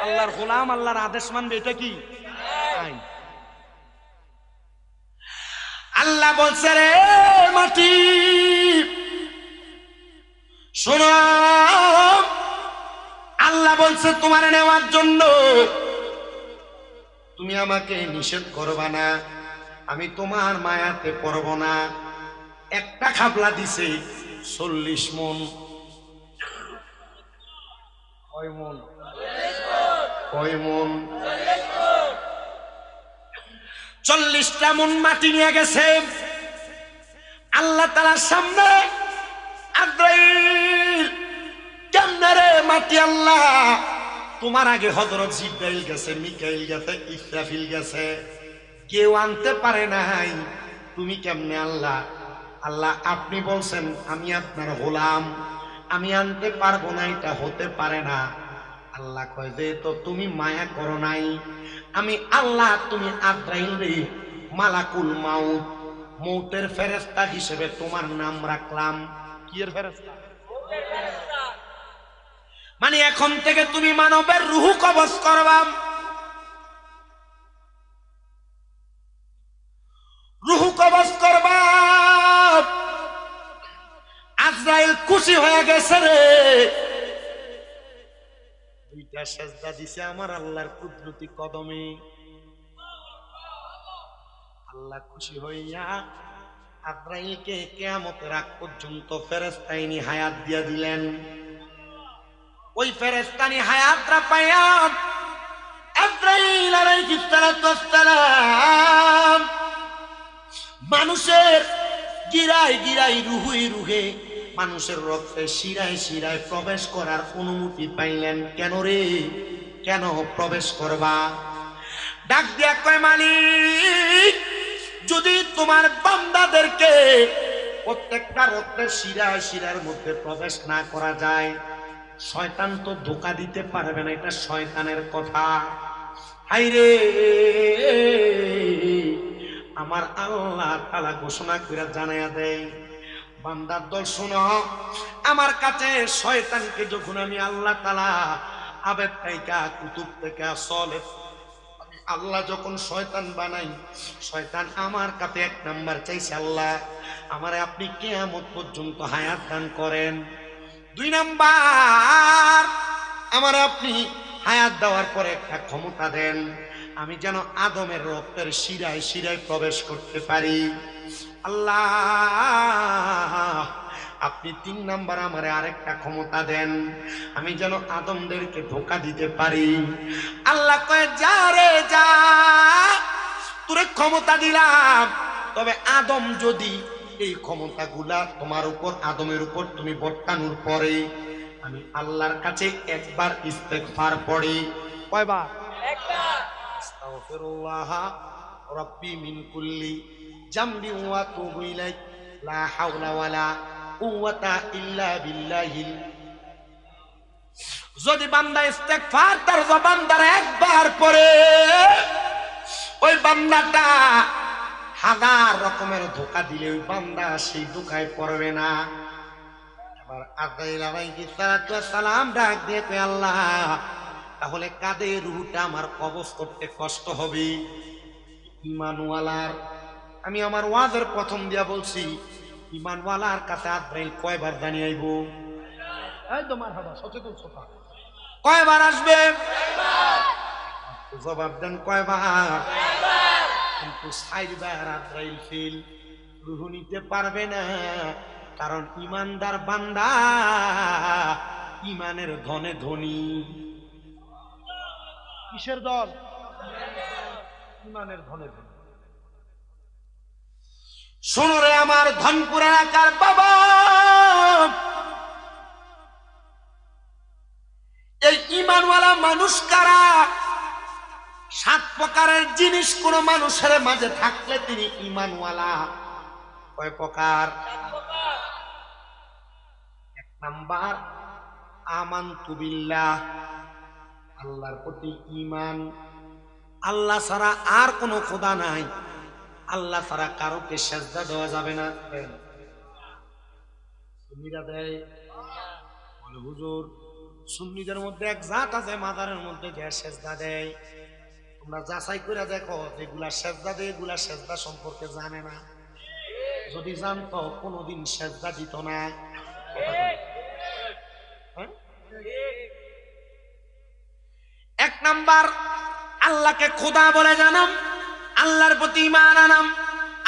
আল্লাহর গোলাম আল্লাহর আদেশ মানবে, এটা কি আইন? আল্লাহ বলছে রে মাটি শোনো, আল্লাহ বলছে তোমার নেওয়ার জন্য তুমি আমাকে নিষেধ করবা না, আমি তোমার মায়াতে পড়ব না। একটা খাবলা দিছে 40 মন। কয় মন? কয় মন? 40টা মন মাটি নিয়ে গেছে আল্লাহ তাআলার সামনে। আজরাইল কেমনে রে মাটি? আল্লাহ তোমার আগে হযরত জিবরাইল গেছে, মিকাইল গেছে, ইসরাফিল গেছে, কেউ আনতে পারে নাই, তুমি কেমনে আল্লাহ? আল্লাহ আপনি বলছেন আমি আপনার গোলাম, আমি আনতে পারবো না, এটা হতে পারে না। আল্লাহ কয় যে তো তুমি মায়া করো নাই, আমি আল্লাহ তুমি আজরাইল রে মালাকুল মাউত মৌতের ফেরেশতা হিসেবে তোমার নাম রাখলাম। কি এর ফেরেশতা? মানে এখন থেকে তুমি মানবের রূহ কবজ করবা, রূহ কবজ করবা। আজরাইল খুশি হয়ে গেছে রে, 2টা সেজদা দিছে আমার আল্লাহর কুদরতি কদমে। আল্লাহ খুশি হইয়া আজরাইলকে কিয়ামতের আগ পর্যন্ত ফেরেশতাইনি হায়াত দিয়া দিলেন। ওই ফেরেশতানি হায়াতরা পাইয়া আজরাইল আলাইহিস সালাতু ওয়াসসালাম মানুষের গিরায় গিরায় রুহে রুহে মানুষের রক্তে শিরায় শিরায় প্রবেশ করার অনুমতি পাইলেন। কেন রে, কেন প্রবেশ করবা? ডাক দিয়া কয়, মালিক, যদি তোমার বান্দাদেরকে প্রত্যেকটা রক্তের শিরায় শিরার মধ্যে প্রবেশ না করা যায়, শয়তান তো ধোঁকা দিতে পারবে না, এটা শয়তানের কথা। হাইরে, আমার আল্লাহ তাআলা ঘোষণা করে জানাইয়া দেয়, বান্দার দল শোনো, আমার কাছে শয়তানকে যখন আমি আল্লাহ তাআলা আবেদ থেকে কুতুব থেকে সলে আল্লাহ যখন শয়তান বানাই, শয়তান আমার কাছে এক নাম্বার চাইছে, আল্লাহ আমারে আপনি কিয়ামত পর্যন্ত হায়াত দান করেন। 2 নাম্বার, আমার আপনি হায়াত দেওয়ার পরে একটা ক্ষমতা দেন, আমি যেন আদমের রক্তের শিরায় শিরায় প্রবেশ করতে পারি। আল্লাহ আপনি 3 নাম্বার আমারে আরেকটা ক্ষমতা দেন, আমি যেন আদমদেরকে ধোঁকা দিতে পারি। আল্লাহ কয়, যা রে যা, তোরে ক্ষমতা দিলাম, তবে আদম যদি এই ক্ষমতাগুলা তোমার উপর, আদমের উপর তুমি বর্তানোর পরে আমি আল্লাহর কাছে একবার ইস্তেগফার পড়ি। কয়বার? একবার। আস্তাগফিরুল্লাহ রাব্বি মিন কুল্লি জামবি ওয়া তুবু ইলাইহি লা হাওলা ওয়ালা কুওয়াতা ইল্লা বিল্লাহিল। যদি বান্দা ইস্তেগফার তার জবান দ্বারা একবার পড়ে, ওই বান্দাটা 1000 রকমের ধোঁকা দিলে ওই বান্দা সেই ধোঁকায় পড়বে না। আবার আজরাইল আলাইহিস সালাতু ওয়াস সালাম ডাক দিয়ে কয়, আল্লাহ তাহলে কাদের রূহটা আমার কবজ করতে কষ্ট হবে? ঈমানওয়ালার, আমি আমার ওয়াজের প্রথম দিয়া বলছি, ঈমানওয়ালার কাছে আজরাইল কয়বার জানিয়ে আইব? একদম মারহাবা, সচেতন শ্রোতা, কয়বার আসবে? জবাব দেন, কয়বার? কিন্তু 4 বার আজরাইল ফেল, রূহ নিতে পারবে না, কারণ ঈমানদার বান্দা ঈমানের ধনে ধনী। কিসের দল? ঈমানের ধনে ধনী। শোনো রে আমার ধনপুর এলাকার বাবা, এই ঈমানওয়ালা মানুষ কারা? 7 প্রকারের জিনিস কোন মানুষের মাঝে থাকলে তিনি ঈমানওয়ালা। কয় প্রকার? 1 নাম্বার, আমানতু বিল্লাহ, আল্লাহর প্রতি ঈমান। আল্লাহ ছাড়া আর কোনো খোদা নাই, আল্লাহ ছাড়া কারোকে সেজদা দেওয়া যাবে না। সুন্নিরা দেয়, বলে হুজুর সুন্নিদের মধ্যে এক জাত আছে মাজারের মধ্যে যে সেজদা দেয়, তোমরা যাচাই করে দেখো, যেগুলা সেজদা দেয় এগুলা সেজদা সম্পর্কে জানে না, যদি জানতো কোনোদিন সেজদা দিত না। 1 নাম্বার, আল্লাহকে খোদা বলে জানাম, আল্লাহর প্রতি ঈমান আনাম,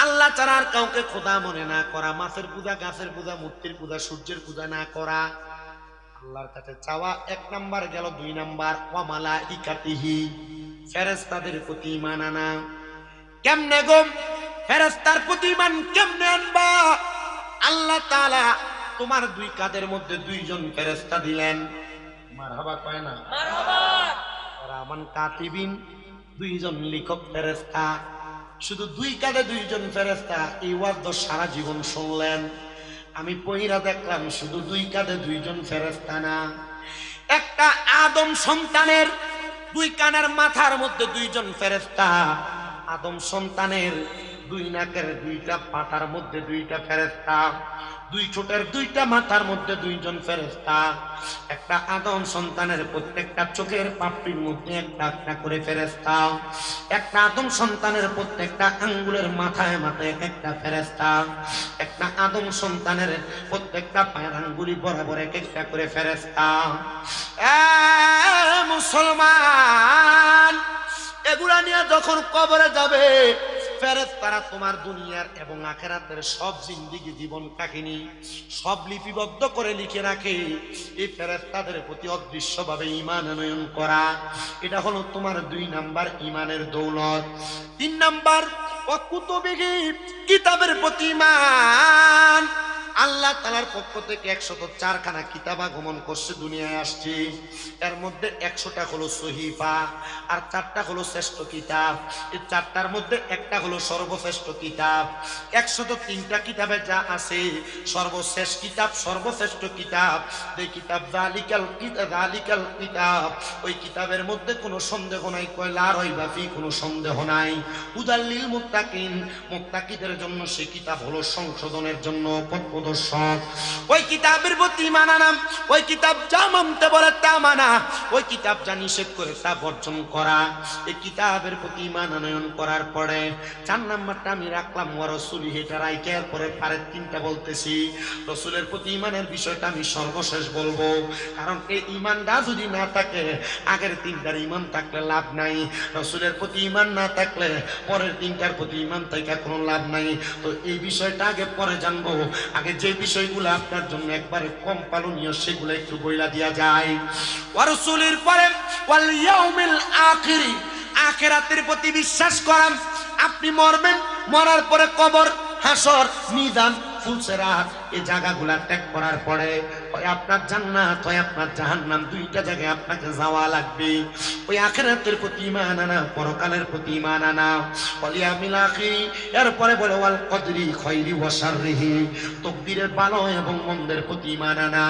আল্লাহ ছাড়া আর কাউকে খোদা মনে না করা, মাছের পূজা, গাছের পূজা, মূর্তির পূজা, সূর্যের পূজা না করা, আল্লাহর কাছে চাওয়া 1 নাম্বার গেল। 2 নাম্বার, ওয়া মালাইকাতিহি, ফেরেশতাদের প্রতি ঈমান আনা। কেমনে গো ফেরেশতার প্রতি ঈমান কেমনে আনবা? আল্লাহ তাআলা তোমার 2 কাঁধের মধ্যে 2 জন ফেরেশতা দিলেন। মারহাবা কয় না? মারহাবা। রামান কাতিবিন, 2 জন লিখক ফেরেশতা। শুধু 2 কাঁধে 2 জন ফেরেশতা, এই ওয়াজ তো সারা জীবন শুনলেন। আমি পয়রা দেখলাম শুধু 2 কাঁধে 2 জন ফেরেশতা না, একটা আদম সন্তানের 2 কানের মাথার মধ্যে 2 জন ফেরেশতা, আদম সন্তানের 2 নাকের 2টা পাতার মধ্যে 2টা ফেরেশতা, 2 ঠোঁটের 2টা মাথার মধ্যে 2 জন ফেরেশতা, একটা আদম সন্তানের প্রত্যেকটা চোখের পাপড়ির মধ্যে একটা একটা করে ফেরেশতা, একটা আদম সন্তানের প্রত্যেকটা আঙ্গুলের মাথায় মাথায় একটা ফেরেশতা, একটা আদম সন্তানের প্রত্যেকটা পায়ের আঙ্গুলি বরাবর একটা করে ফেরেশতা। মুসলমান, এগুলা নিয়ে যখন কবরে যাবে ফেরেশতারা তোমার দুনিয়ার এবং আখিরাতের সব জিন্দেগি জীবন কাহিনী সব লিপিবদ্ধ করে লিখে রাখে। এই ফেরেশতাদের প্রতি অদৃশ্যভাবে ঈমান আনয়ন করা, এটা হলো তোমার 2 নাম্বার ঈমানের দৌলত। 3 নাম্বার ওয়াকুতুবিহি, কিতাবের প্রতি ঈমান। আল্লাহ তাআলার পক্ষ থেকে 104 খানা কিতাব আগমন করছে, দুনিয়ায় আসছে। এর মধ্যে 100টা হলো সহিফা, আর 4টা হলো শ্রেষ্ঠ কিতাব। এই 4টার মধ্যে একটা হলো সর্বশ্রেষ্ঠ কিতাব। 103টা কিতাবে যা আছে, সর্বশেষ কিতাব, সর্বশ্রেষ্ঠ কিতাব, যে কিতাব যালিকাল কিতাব, ওই কিতাবের মধ্যে কোনো সন্দেহ নাই, লা রাইবা ফি, কোনো সন্দেহ নাই। হুদাল্লিল মুত্তাকিন, মুত্তাকিদের জন্য সেই কিতাব হলো সংশোধনের জন্য পথপ্রদর্শক। ওই কিতাবের প্রতি ঈমান আনা, ওই কিতাব যা মানতে বলে তা মানা, ওই কিতাব যা নিষেধ করে তা বর্জন করা। এই কিতাবের প্রতি ঈমান আনয়ন করার পরে 4 নাম্বারটা আমি রাখলাম ওয়া রাসূলিহি, এটা রাইখার পরে পরের 3টা বলতেছি। রাসূলের প্রতি ঈমানের বিষয়টা আমি সর্বশেষ বলবো, কারণ এই ঈমানটা যদি না থাকে, আগের 3টার ঈমান থাকলে লাভ নাই। রাসূলের প্রতি ঈমান না থাকলে পরের 3টার প্রতি ঈমান থেকে কোনো লাভ নাই। তো এই বিষয়টা আগে পরে জানবো, আগে যে বিষয়গুলো আপনার জন্য একবারে কম পালনীয় সেগুলো একটু বইলা দিয়া যায়। ওয়া রাসূলের পরে ওয়াল ইয়াউমিল আখির, আখিরাতের প্রতি বিশ্বাস করেন। আপনি মরবেন, মরার পরে কবর, হাসর, মিজান, ফুলসেরাত, এই জায়গাগুলা ত্যাগ করার পরে হয় আপনার জান্নাত হয় আপনার জাহান্নাম, 2টা জায়গায় আপনাকে যাওয়া লাগবে। ওই আখিরাতের প্রতি ঈমান আনা, পরকালের প্রতি ঈমান আনা। ওয়াল ইয়াউমিল আখির, এরপরে বলে ওয়াল কদরি খায়রি ওয়া শাররিহি, তাকদীরের ভালো এবং মন্দের প্রতি ঈমান আনা।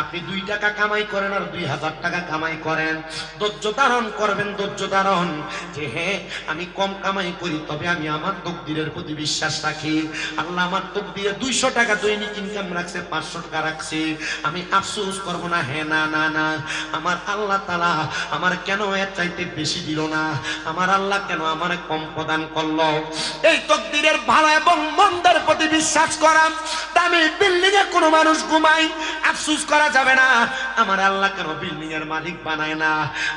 আপনি 2 টাকা কামাই করেন আর 2000 টাকা কামাই করেন, ধৈর্য ধারণ করবেন, ধৈর্য ধারণ, যে হ্যাঁ আমি কম কামাই করি, তবে আমি আমার তাকদীরের প্রতি বিশ্বাস রাখি। আল্লাহ আমার তাকদীরে 200 টাকা দৈনিক ইনকাম রাখছে, 500 টাকা রাখছে, আমি আফসোস করব না। হ্যাঁ, না না না, আমার আল্লাহ তাআলা আমার কেন এর চাইতে বেশি দিল না, আমার আল্লাহ কেন আমার কম প্রদান করলো। এই তাকদীরের ভালো এবং মন্দের প্রতি বিশ্বাস করা। দামি বিল্ডিং এ কোনো মানুষ ঘুমায়, আফসোস করা যাবে না, আমার আল্লাহ কেন বিল্ডিং এর মালিক বানায় না।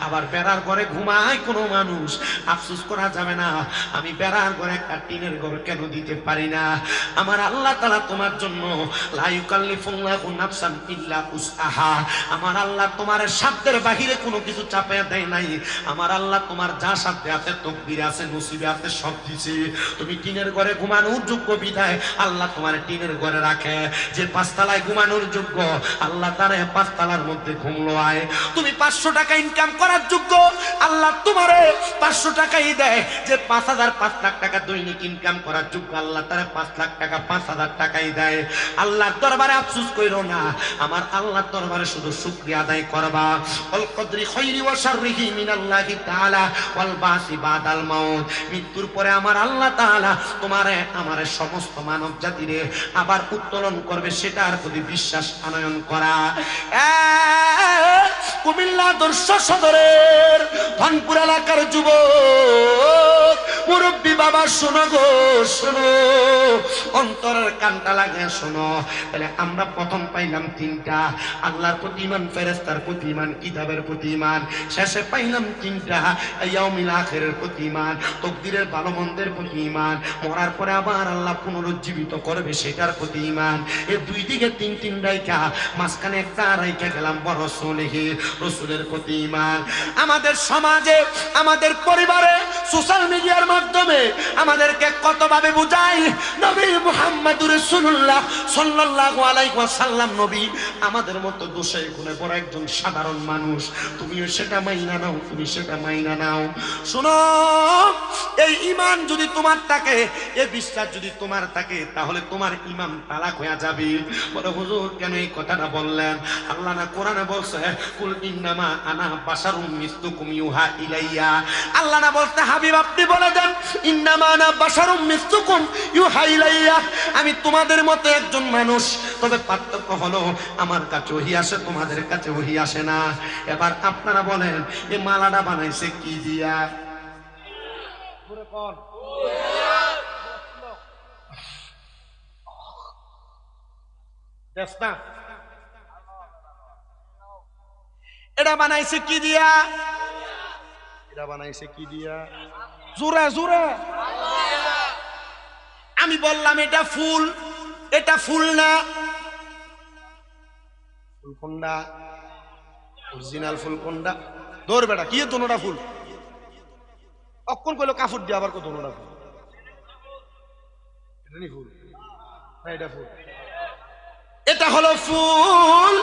আবার বেড়ার ঘরে ঘুমায় কোনো মানুষ, আফসোস করা যাবে না, আমি বেড়ার ঘরে একটা টিনের ঘর কেন দিতে পারি না। আমার আল্লাহ তাআলা তোমার জন্য লা ইউকাল্লিফুল্লাহু নাফসান ইল্লা উসআহা, আমার আল্লাহ তোমার সাধ্যের বাহিরে কোনো কিছু চাপিয়ে দেয় নাই। আমার আল্লাহ তোমার যা সাধ্যে আছে, তকদিরে আছে, নসিবে আছে, সব দিছে। তুমি টিনের ঘরে ঘুমানোর যোগ্য বিধায় আল্লাহ তোমার টিনের ঘরে রাখে। যে 5 তলায় ঘুমানোর যোগ্য, আল্লাহ তারে 5 তলার মধ্যে ঘুমলো আয়। তুমি 500 টাকা ইনকাম করার যোগ্য, আল্লাহ তোমারে 500 টাকাই দেয়। যে 5000 5 লাখ টাকা দৈনিক ইনকাম করার যোগ্য, আল্লাহ তারে 5 লাখ টাকা 5000 টাকাই দেয়। আল্লাহর দরবারে আফসোস কইরো না, আমার আল্লাহর দরবারে শুধু শুকরিয়া আদায় করবা। ওয়াল কদরি খায়রি ওয়া শাররিহি মিনাল্লাহি তাআলা ওয়াল বাসি বাদাল মাউত, মৃত্যুর পরে আমার আল্লাহ তাআলা তোমারে আমারে সমস্ত মানব জাতিরে আবার উত্তোলন করবে, সেটার প্রতি বিশ্বাস আনয়ন করা। কুমিল্লা আদর্শ সদরের ধনপুর এলাকার যুবক মুরব্বী বাবা, শোনো গো শোনো, অন্তরের কানটা লাগে শোনো। তাহলে আমরা প্রথম পাইলাম 3টা, আল্লাহর প্রতি ঈমান, ফেরেশতার প্রতি ঈমান, কিতাবের প্রতি ঈমান। শেষে পাইলাম 3টা, ইয়াউমিল আখিরের প্রতি ঈমান, তাকদীরের ভালো মন্দের প্রতি ঈমান, মরার পরে আবার আল্লাহ পুনরুজ্জীবিত করবে সেটার প্রতি ঈমান। এই 2 দিকে 3 রাইখা মাঝখানে একটা রাইখা গেলাম বড় রাসূলিহি, রাসূলের প্রতি ঈমান। আমাদের সমাজে, আমাদের পরিবারে, সোশ্যাল মিডিয়ার মাধ্যমে আমাদেরকে কতভাবে বুঝাই নবী মুহাম্মদুর রাসূলুল্লাহ সাল্লাল্লাহু আলাইহি ওয়াসাল্লাম নবী আমাদের মতো দোষে গুণে বড় একজন সাধারণ মানুষ। তুমিও সেটা মাইনা নাও, তুমি সেটা মাইনা নাও। শোনো, এই ঈমান যদি তোমার থাকে, এই বিশ্বাস যদি তোমার থাকে, তাহলে তোমার ঈমান তালাক হয়ে যাবে। বলে হুজুর কেন এই কথাটা বললেন? আল্লাহ না কোরআনে বলছে কুল ইন্নামা আনা বাশারুম মিসলুকুম ইউহা ইলাইয়া। আল্লাহ না বলতে হাবিব আপনি বলে দেন ইন্নামা আনা বাশারুম মিসলুকুম ইউহা ইলাইয়া, আমি তোমাদের মতো একজন মানুষ, তবে পার্থক্য হলো আমার কাছে ওহী আসে, তোমাদের কাছে ওহী আসে না। এবার আপনারা বলেন এই মালাটা বানাইছে কি দিয়া? এটা বানাইছে কি দিয়া? এটা বানাইছে কি দিয়া? জোরে জোরে আমি বললাম এটা ফুল, এটা ফুল না। ফুল কোনটা? অরিজিনাল ফুল কোনটা? ধর বেটা, কি দোনোটা ফুল? অক্ষণ কইলো কাপড় দিয়ে, আবার কো দোনোটা ফুল। এটা নি ফুল না, এটা ফুল। এটা হলো ফুল,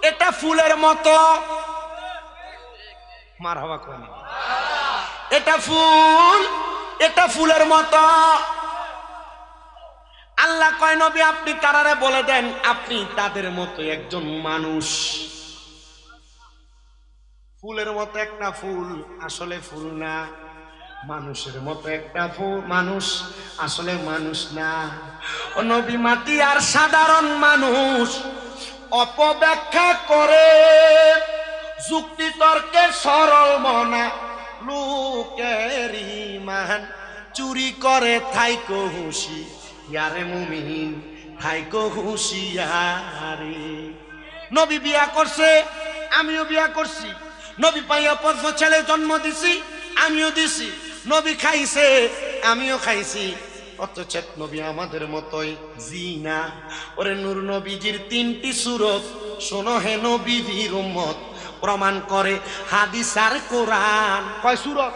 এটা ফুলের মতো। মারহাবা কোন? এটা ফুল, এটা ফুলের মতো। আল্লাহ কয় নবী আপনি তারারে বলে দেন আপনি তাদের মতো একজন মানুষ। ফুলের মতো একটা ফুল আসলে ফুল না, মানুষের মতো একটা ফুল মানুষ আসলে মানুষ না। ও নবী মাটি আর সাধারণ মানুষ অপব্যাখ্যা করে, যুক্তি তর্কে সরল মনা লোকের ঈমান চুরি করে থাইকো হুশি ইয়ারে মুমিন, থাইকো হুশিয়ারে। নবী বিয়া করছে, আমিও বিয়া করছি। নবী পাইয়া পথ ছেলে জন্ম দিছি, আমিও দিছি। নবী খাইছে, আমিও খাইছি। অথচ নবী আমাদের মতোই জিনা। ওরে নূর নবীজির 3টি সূরত শোনো হে নবীজির উম্মত, প্রমাণ করে হাদিস আর কোরআন। কয় সূরত?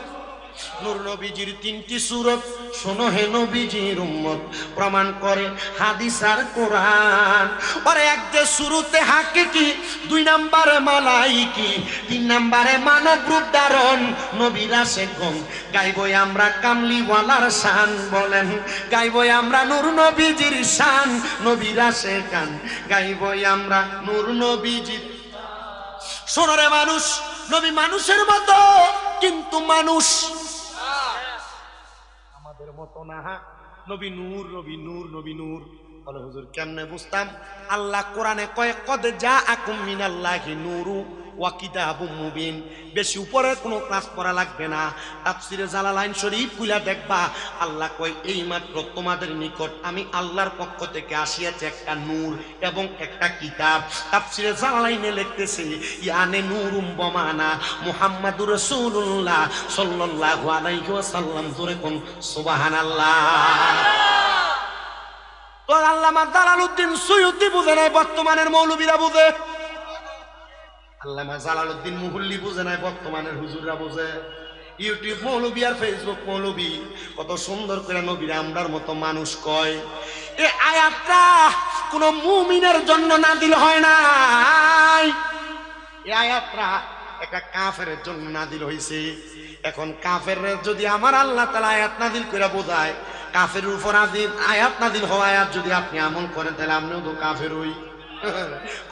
নূর নবীজির 3টি সূরত শোনো হে নবীজির উম্মত, প্রমাণ করে হাদিস আর কোরআন। ওরে এক যে শুরুতে হাকিকি, 2 নম্বরে মালাইকি, 3 নম্বরে মানব রূপ ধারণ নবীর আসে গম। গাইবই আমরা কামলিওয়ালার শান, বলেন গাইবই আমরা নূর নবীজির শান। নবীর আসে গান গাইবই আমরা নূর নবীজির। শোনো রে মানুষ, নবী মানুষের মতো কিন্তু মানুষ আমাদের মতো না। নবী নূর, নবী নূর, নবী নূর। বলে হুজুর কেমনে বুঝতাম? আল্লাহ কোরআনে কয় কদ জাআকুম মিনাল্লাহি নূরু ওয়া কিতাবুম মুবিন। বেশি উপরে কোনো ক্লাস করা লাগবে না, তাফসিরে জালালাইন শরীফ খুলে দেখবা আল্লাহ কয় এইমাত্র তোমাদের নিকট আমি আল্লাহর পক্ষ থেকে আসিয়াছে একটা নূর এবং একটা কিতাব। তাফসিরে জালালাইনে লিখতেছে ইয়ানে নূরুম বমানা মুহাম্মাদুর রাসূলুল্লাহ সাল্লাল্লাহু আলাইহি ওয়াসাল্লাম। জোরে কোন সুবহানাল্লাহ। তো আল্লামা জালালউদ্দিন সুয়ুতি বুঝে নাই, বর্তমানের মৌলবীরা বুঝে। আল্লামা জালালউদ্দিন মুহুল্লি বুঝে নাই, বর্তমানের হুজুররা বুঝে। ইউটিউব মৌলবী আর ফেসবুক মৌলবী কত সুন্দর করে নবীর আমরার মতো মানুষ কয়। এই আয়াতটা কোন মুমিনের জন্য নাযিল হয় নাই, এই আয়াতটা একটা কাফেরের জন্য নাযিল হইছে। এখন কাফেররা যদি আমার আল্লাহ তাআলা আয়াত নাযিল করে বোঝায়, কাফেরের উপর আয়াত নাযিল হওয়া আয়াত যদি আপনি আমল করেন তাহলে আপনিও তো কাফের হই।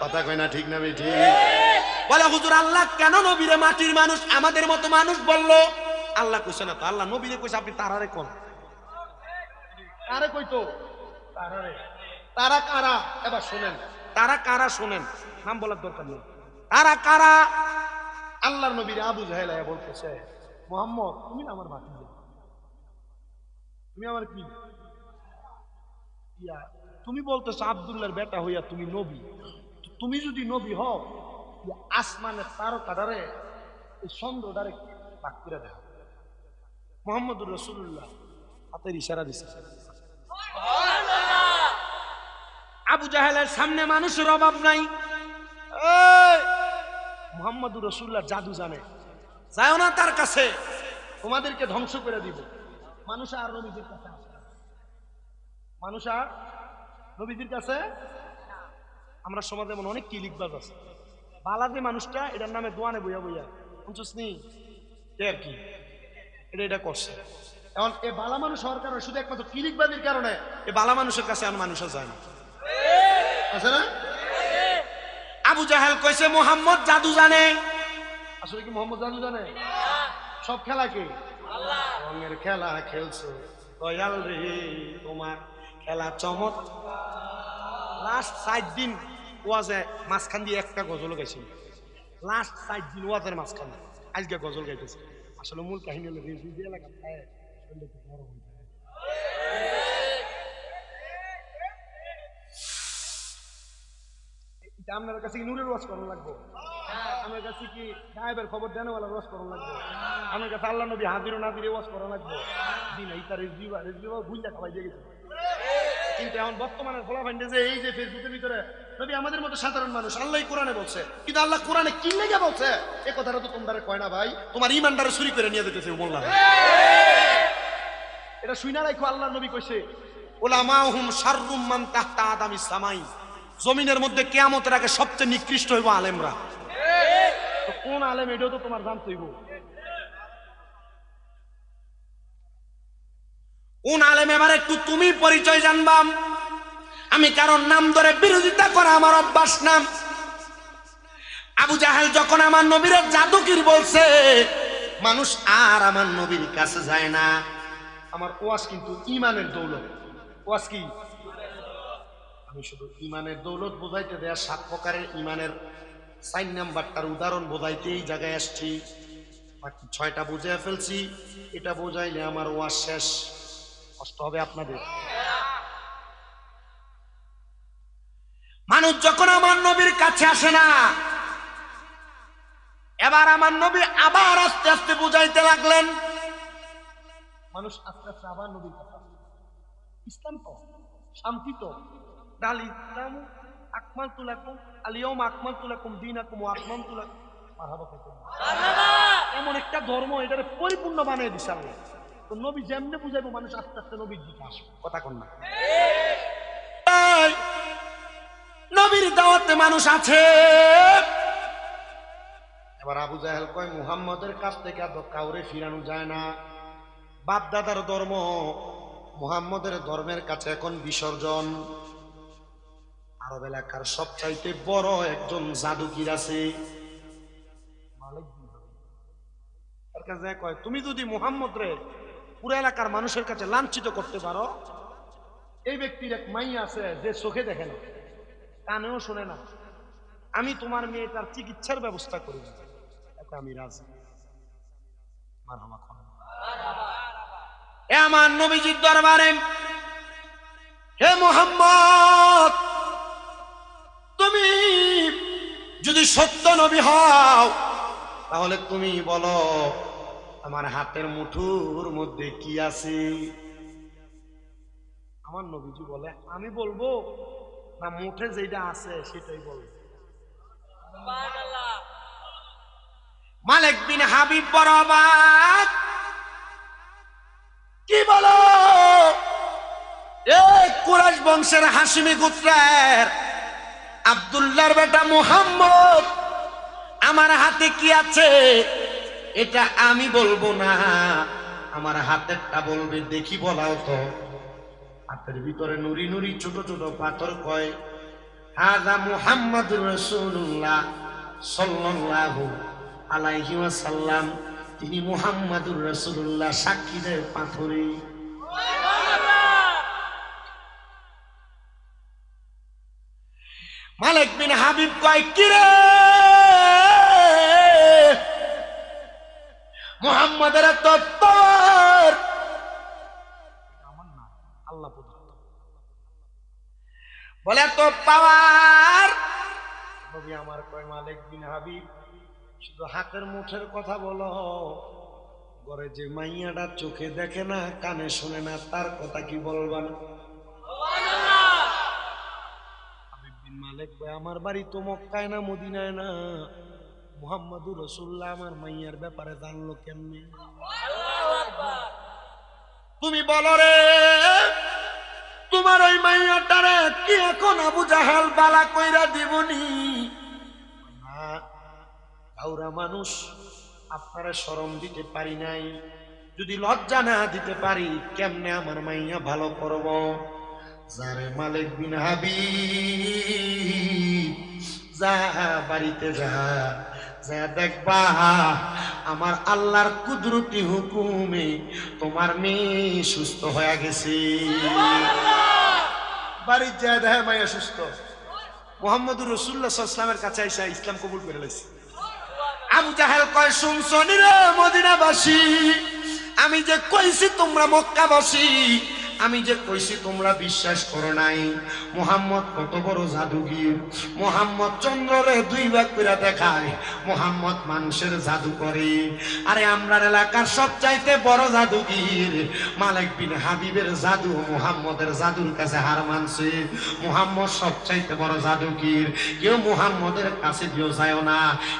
কথা কয় না, ঠিক না বেঠিক? বলে হুজুর আল্লাহ কেন নবীরে মাটির মানুষ আমাদের মতো মানুষ বললো? আল্লাহ কইছে না তো, আল্লাহ নবীরে কইছে আপনি তারারে কোন? কারে কইতো? তারারে। তারা কারা? এবার শুনেন, তারা কারা শুনেন, নাম বলার দরকার নেই। তারা কারা? আল্লাহর নবীর আবু জাহেল বলতেছে মুহাম্মদ তুমি না আমার ভাতিজা, তুমি আমার কি ইয়া, তুমি বলতেছো আব্দুল্লাহর বেটা হইয়া তুমি নবী। তুমি যদি নবী হও, আসমানের তারকাটারে এই চন্দ্রটারে ভাগ করে দেয়। মুহাম্মদুর রাসূলুল্লাহ হাতের ইশারা দিছে। আবু জাহেলের সামনে মানুষের অভাব নাই। মুহাম্মদুর রাসূলুল্লাহ জাদু জানে, যাও না তার কাছে, তোমাদেরকে ধ্বংস করে দিব। মানুষ আর নবীদের কাছে আসে না। মানুষ আর নবীদের কাছে। আমরা সমাজে এমন অনেক কিলিকবাজ আছে। বালা যে মানুষটা এটার নামে দোয়ানে বইয়া বইয়া বুঝছিস নি আর কি এটা করছে। এখন এ বালা মানুষ হওয়ার কারণে শুধু একমাত্র কিলিকবাজির কারণে এ বালা মানুষের কাছে আর মানুষের যায় না, আছে না? আবু জাহেল কইছে মুহাম্মদ জাদু জানে। আসলে কি মুহাম্মদ জাদু জানে? সব খেলা কি রঙের খেলা খেলছো দয়াল রে, তোমার খেলা চমক। লাস্ট 4 দিন ওয়াজে মাঝখান দিয়ে একটা গজল গাইছিল। লাস্ট 4 দিন ওয়াজের মাঝখানে আজকে গজল গাইতেছে। আসলে মূল কাহিনী হলো রেজু দিয়ে লাগা খায় শরীরে তো গরম হয়ে যায়। এটা আপনার কাছে কি নূরের ওয়াজ করা লাগবে? আমার কাছে কি গায়েবের খবর দেনওয়ালা ওয়াজ করা লাগবে? আমার কাছে আল্লাহ নবী হাজির ও নাজির ওয়াজ করা লাগবে? দিন এইটা রেজু ভুইলা খাওয়াই দিয়ে গেছে। কিন্তু এখন বর্তমানে খোলা ফাইন্ডে যে এই যে ফেসবুকের ভিতরে নবী আমাদের মতো সাধারণ মানুষ, আল্লাহ কোরআনে বলছে, কিন্তু আল্লাহ কোরআনে কি লেগে বলছে এই কথাটা তো তোমরা কয় না ভাই, তোমার ইমানদারে চুরি করে নিয়ে যেতেছে বললাম। এটা শুইনা রাখো, আল্লাহ নবী কইছে উলামাহুম শাররুম মান তাহতা আদামিস সামাই, জমিনের মধ্যে কিয়ামতের আগে সবচেয়ে নিকৃষ্ট হইব আলেমরা। তো কোন আলেম এটাও তো তোমার জানতে হইব। কোন আলেম এবার একটু তুমি পরিচয় জানবাম। আমি কারণ নাম ধরে বিরোধিতা করা আমার অভ্যাস নাম। আবু জাহেল যখন আমার নবীর জাদুকির বলছে, মানুষ আর আমার নবীর কাছে যায় না। আমার ওয়াজ কিন্তু ইমানের দৌলত। ওয়াজ কি? আমি শুধু ইমানের দৌলত বোঝাইতে দেয়া 7 প্রকারের ইমানের 4 নাম্বারটার উদাহরণ বোঝাইতে এই জায়গায় আসছি। বাকি 6টা বুঝাই ফেলছি, এটা বোঝাইলে আমার ওয়াজ শেষ। কষ্ট হবে আপনাদের। মানুষ যখন আমার নবীর কাছে আসে না, এবার আমার নবী আবার আস্তে আস্তে বুঝাইতে লাগলেন। মানুষ আস্তে আস্তে আবার নবীর কাছে আসে। ইসলাম তো শান্তি, তো ডাল ইসলাম আকমালতু লাকুম আল-ইয়াউমা আকমালতু লাকুম দীনাকুম ওয়া আতমামতু লাকুম। মারহাবা কইতেন এমন একটা ধর্ম, এটারে পরিপূর্ণ বানিয়ে দিছে আল্লাহ। তো নবী যেমনে বুঝাইবো, মানুষ আস্তে আস্তে নবীর দিকে আসবে। কথা কোন না? নবীর দাওয়াতে মানুষ আছে। এবার আবু জাহেল কয়, মুহাম্মদের কাছ থেকে তো কাউরে ফিরানো যায় না। বাপ দাদার ধর্ম মুহাম্মদের ধর্মের কাছে এখন বিসর্জন। আরব এলাকার সবচাইতে বড় একজন জাদুকির আছে, তার কাছে কয়, তুমি যদি মুহাম্মদ রে পুরো এলাকার মানুষের কাছে লাঞ্ছিত করতে পারো, এই ব্যক্তির এক মাইয়া আছে যে চোখে দেখে না, কানেও শোনে না, আমি তোমার মেয়েটার চিকিৎসার ব্যবস্থা করি, এটা আমি রাজি। মারহাবা। এ আমার নবীজির দরবারে, হে মুহাম্মদ, তুমি যদি সত্য নবী হও তাহলে তুমি বলো আমার হাতের মুঠোর মধ্যে কি আছে। আমার নবীজি বলে, আমি বলবো না মুঠে যেটা আছে সেটাই বলবো। মালিক বিন হাবিব বরাবাদ কি বলো, এই কুরাইশ বংশের হাশিমি গোত্রের আব্দুল্লাহর বেটা মুহাম্মদ, আমার হাতে কি আছে এটা আমি বলবো না, আমার হাতেরটা বলবে। দেখি বলাও তো। হাতের ভিতরে নুরি নুরি ছোট ছোট পাথর কয়, হাযা মুহাম্মাদুর রাসূলুল্লাহ সাল্লাল্লাহু আলাইহি ওয়াসাল্লাম, তিনি মুহাম্মাদুর রাসূলুল্লাহ। সাক্ষী দেয় পাথরে। মালিক বিন হাবিব কয়, কিরে মুহাম্মাদের তো তোর আমার না, আল্লাহ প্রদত্ত। বলে তো পাওয়ার। নবী আমার কয়, মালিক বিন হাবিব শুধু হাতের মুঠের কথা বলো, ঘরে যে মাইয়াটা চোখে দেখে না কানে শোনে না তার কথা কি বলবা না? হাবিব বিন মালিক ভাই, আমার বাড়ি তো মক্কায় না মদিনায় না, মুহাম্মাদুর রাসূলুল্লাহ আমার মাইয়ার ব্যাপারে জানলো কেমনে? তুমি বলো রে, তোমার ওই মাইয়াটারে কি এখন আবু জাহেল বালা কইরা দিবনি? না, গাউরা মানুষ, আপনারা শরম দিতে পারি নাই। যদি লজ্জা না দিতে পারি কেমনে আমার মাইয়া ভালো করব? যারে মালিক বিন হাবিব, যা বাড়িতে যা, যা দেখবা আমার আল্লাহর কুদরতি হুকুমে তোমার মেয়ে সুস্থ হয়ে গেছে। বাড়ির যা দেখে মাইয়া সুস্থ। মুহাম্মদুর রাসূলুল্লাহ সাল্লাল্লাহু আলাইহি ওয়াসাল্লামের কাছে আইসা ইসলাম কবুল করে লাইছে। আবু জাহেল কয়, শুনছনি রে মদিনাবাসী, আমি যে কইছি তোমরা মক্কাবাসী, আমি যে কইছি তোমরা বিশ্বাস করো নাই। মুহাম্মদ কত বড় জাদুগির, মুহাম্মদ চন্দ্ররে দুই ভাগ করে দেখায়, মুহাম্মদ মানুষের জাদু করে। আরে আমরার এলাকার সবচাইতে বড় জাদুগির মালিক বিন হাবিবের জাদু মুহাম্মদের জাদুর কাছে হার মানছে। মুহাম্মদ সবচাইতে বড় জাদুগির, কেউ মুহাম্মদের কাছে দিও যায় না,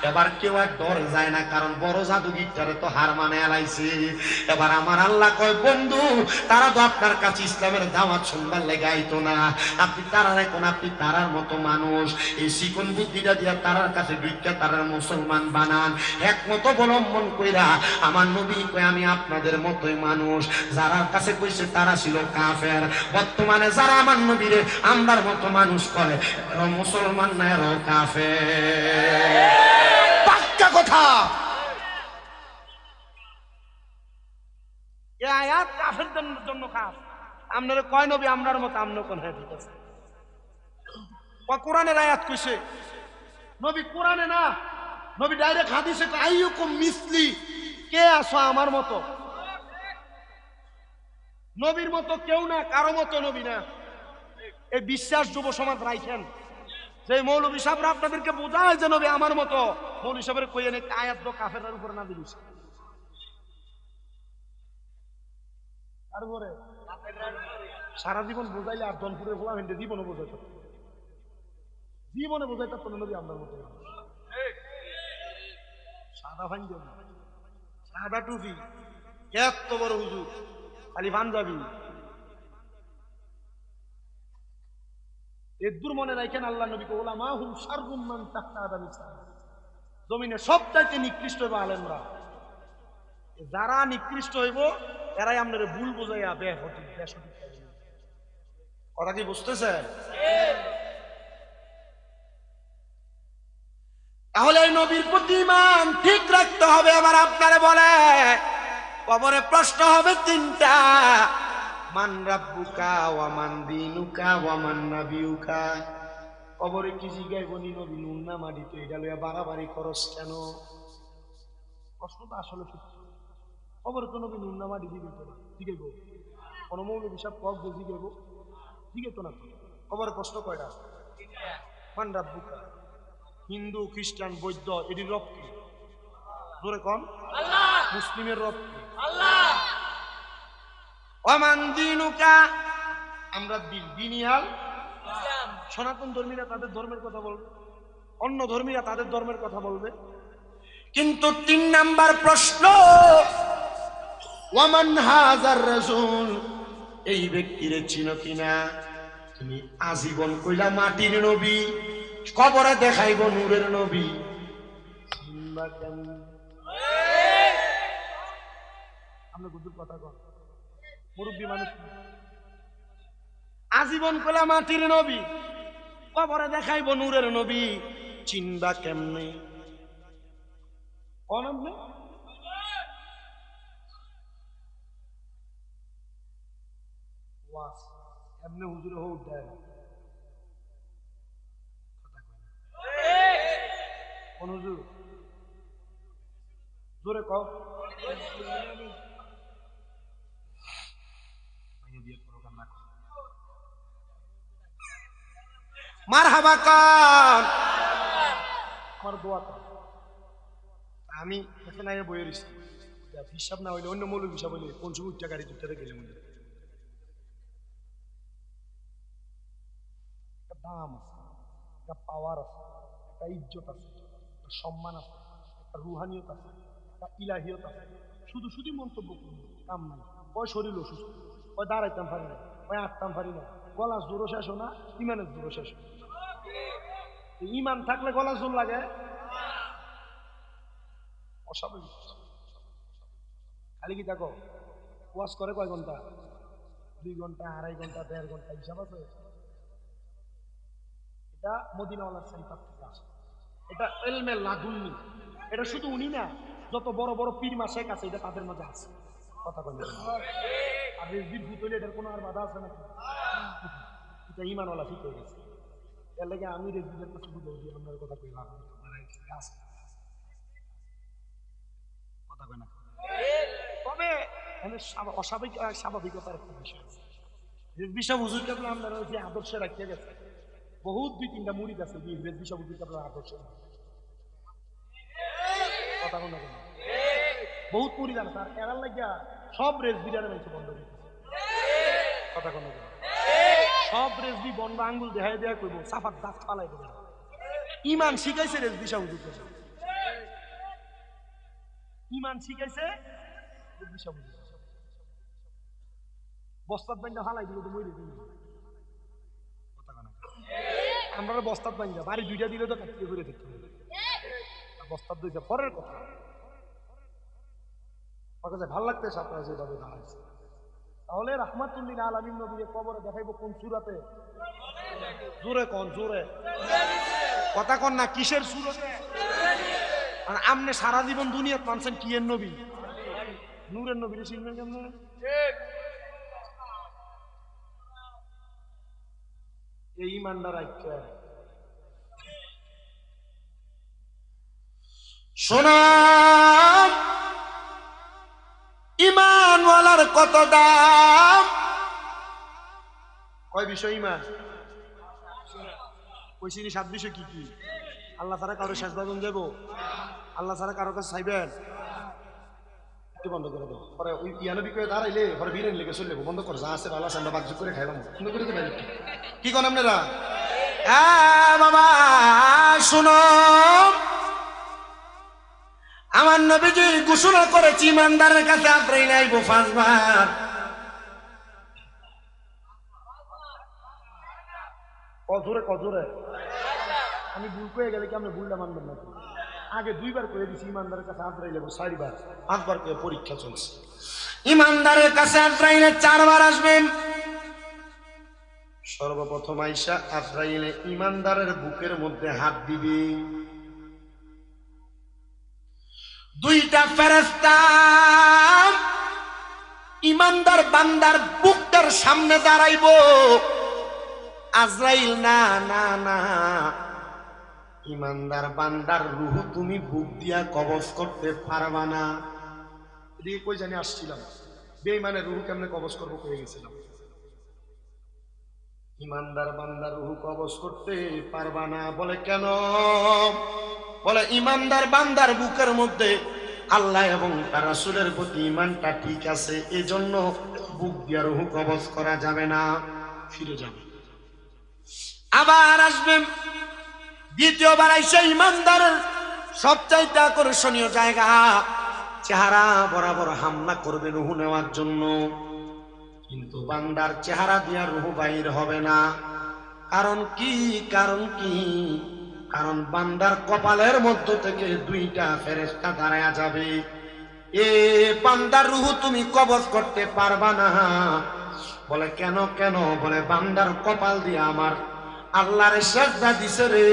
এবার কেউ আর ডর যায় না, কারণ বড় জাদুগিরটারে তো হার মানে এলাইছে। এবার আমার আল্লাহ কয় বন্ধু তারা তো আপনার কাছে ইসলামের দাওয়াত শুনবার লেগে আইতো না, আপনি তারার এখন আপনি তারার মতো মানুষ, এই শিকন বুদ্ধিটা দিয়া তারার কাছে ভিক্ষা তারার মুসলমান বানান, একমত অবলম্বন কইরা আমার নবী কয় আমি আপনাদের মতোই মানুষ। যারা কাছে কইছে তারা ছিল কাফের, বর্তমানে যারা আমার নবীরে আমরার মতো মানুষ করে এরা মুসলমান না, এরা কাফের। পাক্কা কথা। এই আয়াত কাফেরদের জন্য খাস। আপনারা কয় নবী আমরার মতো, আমনে কোন হ্যাঁ ঠিক আছে। কোরআনের আয়াত কইছে, নবী কোরআনে না, নবী ডাইরেক্ট হাদিসে আইয়ুকুম মিসলি, কে আছো আমার মতো। নবীর মতো কেউ না, কারো মতো নবী না। এই বিশ্বাস যুব সমাজ রাখেন, যে মৌলভী সাহেবরা আপনাদেরকে বোঝায় যে নবী আমার মতো, মৌলভী সাহেবের কইয়েন একটা আয়াত তো কাফেরদের উপর না দিলিস। আর করে সারা জীবন বোঝাইলে আর জনপুরে গোলাম হিন্দে জীবনে বোঝাইত, জীবনে বোঝাইত নবী আপনার মতো। সাদা ফাইন যাবি, সাদা টুপি, এত বড় হুজুর, খালি পাঞ্জাবি। এদুর মনে রাখেন আল্লাহ নবী ওলামা হুম শাররুম মান তাহতা আদামি সারা, জমিনে সবচাইতে নিকৃষ্ট হইব আলেমরা। যারা নিকৃষ্ট হইব এরাই আপনার ভুল বোঝাইয়া বেসঠিক কথা কি বুঝতেছে? তাহলে এই নবীর প্রতি ঈমান ঠিক রাখতে হবে। আবার আপনারে বলে কবরে প্রশ্ন হবে তিনটা, মান রাব্বুকা ওয়া মান দীনুকা ওয়া মান নাবিয়ুকা। কবরে কি জিগাইব নি নবী নুন না মাটিতে, এটা লইয়া বাড়াবাড়ি খরচ কেন? প্রশ্নটা আসলে সত্য। কবরে তো নবী নুন না মাটি জিগাইব, কোন মৌলভী সাহেব কক যে জিগাইব, জিগাইতো না তো। কবরে প্রশ্ন কয়টা? মান রাব্বুকা। হিন্দু খ্রিস্টান বৌদ্ধ এটির রব কি? জোরে কন। মুসলিমের রব কি? ওয়ামান দীনুকা, আমরা দিনিয়াল সনাতন ধর্মীরা তাদের ধর্মের কথা বলবে, অন্য ধর্মীরা তাদের ধর্মের কথা বলবে। কিন্তু ৩ নাম্বার প্রশ্ন, ওয়ামান হাযার রাসূল, এই ব্যক্তিরে চিনো কিনা? তুমি আজীবন কইলা মাটির নবী, কবরে দেখাইব নূরের নবী, চিনবা কেন? আমরা বুঝুর কথা কন, মুরব্বী মানুষ। আজীবন কইলা মাটির নবী, কবরে দেখাইব নূরের নবী, চিনবা কেমনে? কোন আপনি ওয়াস এমনি হুজুরে হোক দেয় না। কোন হুজুর? জোরে কও। মারহাবা কান, আমার দোয়া কর। আমি এখন আগে বইয়ের হিসাব না হইলে অন্য মৌলিক হিসাব হইলে ৫০ টাকা গাড়ি দুটাতে গেলে মনে একটা দাম আছে, একটা পাওয়ার আছে, একটা ইজ্জত আছে, একটা সম্মান আছে, একটা রুহানিয়ত আছে, একটা ইলাহিয়ত আছে। শুধু শুধু মন্তব্য করুন, কাম নাই। কয় শরীর অসুস্থ, কয় দাঁড়াইতাম পারি না, কয় আটতাম পারি না, গলা জোরও শেষ না, ইমানের জোরও শেষ। ইমান থাকলে গলা জোর লাগে? অস্বাভাবিক। খালি কি দেখো ওয়াজ করে কয় ঘন্টা? 2 ঘন্টা, 2.5 ঘন্টা, 1.5 ঘন্টা, হিসাব আছে। এটা মদিনাওয়ালার সেন্টার থেকে আসে, এটা এলমে লাদুন্নি। এটা শুধু উনি না, যত বড় বড় পীর মাসেক আছে এটা তাদের মাঝে আছে। কথা বলে আর রেজবির ভূত হইলে এটার কোনো আর বাধা আছে নাকি? এটা ইমানওয়ালা ঠিক হয়ে গেছে। এর লাগে আমি রেজবিদের কাছে বুঝে বুঝি আপনার কথা কই লাভ নেই, আপনারা আছে কথা কয় না। তবে অস্বাভাবিকতার একটা বিষয় আছে। রেজবি সাহেব হুজুর কেবলা আমরা যে আদর্শে রাখিয়ে গেছে, বহুত 2-3টা মুড়ি আছে রেজবি সাহেব হুজুর কেবলা আদর্শে, কথা বল না কেন, বহুত মুড়ি জানা তার এরার লাগিয়া সব রেজবিটারে মাইছে বন্ধ করে কথা বল না কেন, সব রেজবি বন্ধ আঙ্গুল দেখাই দেয়া কইব সাফাত দাঁত ফালাই দেবে। ইমান শিখাইছে রেজবি সাহেব হুজুর, ইমান শিখাইছে রেজবি সাহেব হুজুর। বস্তাত বান্ধা হালাই দিলে তো মরে দিল, আমরা বস্তাত বান্ধা বাড়ি 2টা দিলে তো কাটিয়ে করে দিতে হবে, বস্তাত 2টা পরের কথা। ভাল লাগতেছে আপনারা যেভাবে দাঁড়াইছে। তাহলে রাহমাতুল্লিল আলামিন নবীর কবরে দেখাইবো কোন সূরাতে? জোরে কোন, জোরে কথা কোন না, কিসের সূরাতে? আর আমনে সারা জীবন দুনিয়াত মানছেন কি এর নবী? নূরের নবী চিনবেন কেমনে? এই ইমানদার আইক্য শোনা, ইমানওয়ালার কত দাম। কয় বিষয় ইমান? কইছিনি 7 বিষয়। কি কি? আল্লাহ ছাড়া কারো সাজদা দেব, আল্লাহ ছাড়া কারো কাছে চাইবেন, একটু বন্ধ করে দাও। পরে ওই ইয়ানবি করে দাঁড়াইলে পরে বীরেন লেগে চলে বন্ধ কর, যা আছে ভালো আছে আমরা বাকযোগ করে খাইলাম, বন্ধ করে দেবেন। কি করেন আপনারা? বাবা শুনো, আমার নবীজি ঘোষণা করেছি ইমানদারের কাছে আজরাইল আইবো 5 বার। কজোরে কজোরে আমি ভুল করে গেলে কি আপনি ভুলটা মানবেন না? আগে 2 বার করে দিছি ইমানদারের কাছে আজরাইল আইবো 4 বার, 5 বার করে পরীক্ষা চলছে। ইমানদারের কাছে আজরাইল 4 বার আসবেন। সর্বপ্রথম আইসা আজরাইল ইমানদারের বুকের মধ্যে হাত দিবে। 2টা ফেরেশতা ইমানদার বান্দার বুকটার সামনে দাঁড়াইবো। আজরাইল না না না, ইমানদার বান্দার রূহ তুমি বুক দিয়া কবজ করতে পারবা না। এদিকে কই জানি আসছিলাম, বেঈমানের রূহ কেমনে কবজ করবো কয়ে গেছিলাম। ইমানদার বান্দার রূহ কবজ করতে পারবা না। বলে কেন? বলে ইমানদার বান্দার বুকের মধ্যে আল্লাহ এবং তার রাসূলের প্রতি ঈমানটা ঠিক আছে, এজন্য বুক দিয়া রূহ কবজ করা যাবে না, ফিরে যাবে। আবার আসবেন, দ্বিতীয়বার আইসা ইমানদারের সবচাইতে আকর্ষণীয় জায়গা চেহারা বরাবর হামলা করবে রূহ নেওয়ার জন্য, কিন্তু বান্দার চেহারা দিয়া রূহ বাইর হবে না। কারণ কি? কারণ কি? কারণ বান্দার কপালের মধ্য থেকে 2টা ফেরেশতা দাঁড়ায়া যাবে। এ বান্দার রূহ তুমি কবজ করতে পারবা না। বলে কেন? কেন? বলে বান্দার কপাল দিয়ে আমার আল্লাহর সাজদা দিছে রে,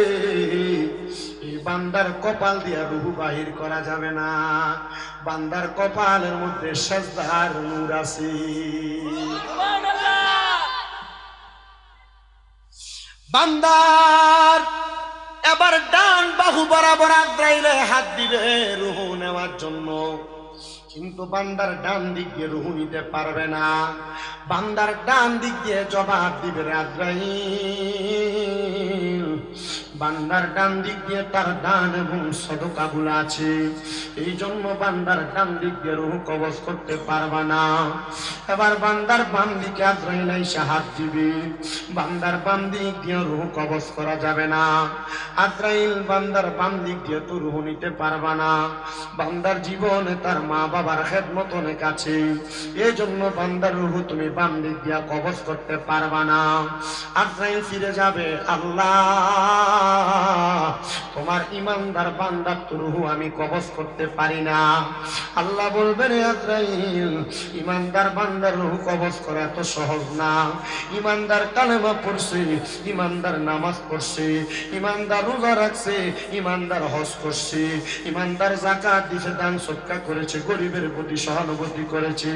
এই বান্দার কপাল দিয়া রূহ বাহির করা যাবে না। বান্দার কপালের মধ্যে সাজদার নূর আছে। বান্দার এবার ডান বাহু বরাবর আজরাইলে হাত দিবে রূহ নেওয়ার জন্য, কিন্তু বান্দার ডান দিক দিয়ে রূহ নিতে পারবে না। বান্দার ডান দিক দিয়ে জবাব দিবে আজরাইল। বান্দার ডান দিক দিয়ে তার দান এবং সদকাগুলো আছে, এই জন্য বান্দার ডান দিক দিয়ে রূহ কবজ করতে পারবা না। এবার বান্দার বাম দিকে আজরাইল এসে হাত দিবে, বান্দার বাম দিক দিয়ে রূহ কবজ করা যাবে না। আজরাইল বান্দার বাম দিক দিয়ে তো রূহ নিতে পারবা না। বান্দার জীবনে তার মা বাবার খেদমত অনেক আছে, এই জন্য বান্দার রূহ তুমি বাম দিক দিয়ে কবজ করতে পারবা না। আজরাইল ফিরে যাবে, আল্লাহ তোমার ইমানদার বান্দার তো রূহ আমি কবজ করতে পারি না। আল্লাহ বলবেন আজরাইল ইমানদার বান্দার রূহ কবজ করা এত সহজ না। ইমানদার কালেমা পড়ছে, ইমানদার নামাজ পড়ছে, ইমানদার রোজা রাখছে, ইমানদার হজ করছে, ইমানদার যাকাত দিছে, দান সদকা করেছে, গরিবের প্রতি সহানুভূতি করেছে,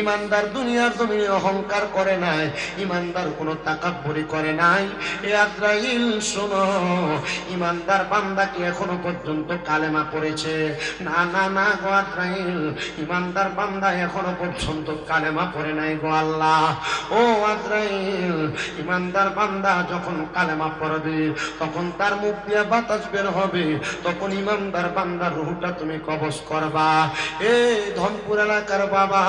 ইমানদার দুনিয়ার জমিনে অহংকার করে নাই, ইমানদার কোনো তাকাব্বুরি করে নাই। এ আজরাইল শোনো, ইমানদার বান্দা কি এখনো পর্যন্ত কালেমা পড়েছে? না না না গো আজরাইল, ইমানদার বান্দা এখনো পর্যন্ত কালেমা পড়ে নাই গো আল্লাহ। ও আজরাইল, ইমানদার বান্দা যখন কালেমা পড়বে তখন তার মুখ দিয়ে বাতাস বের হবে, তখন ইমানদার বান্দার রূহটা তুমি কবজ করবা। এই ধনপুর এলাকার বাবা,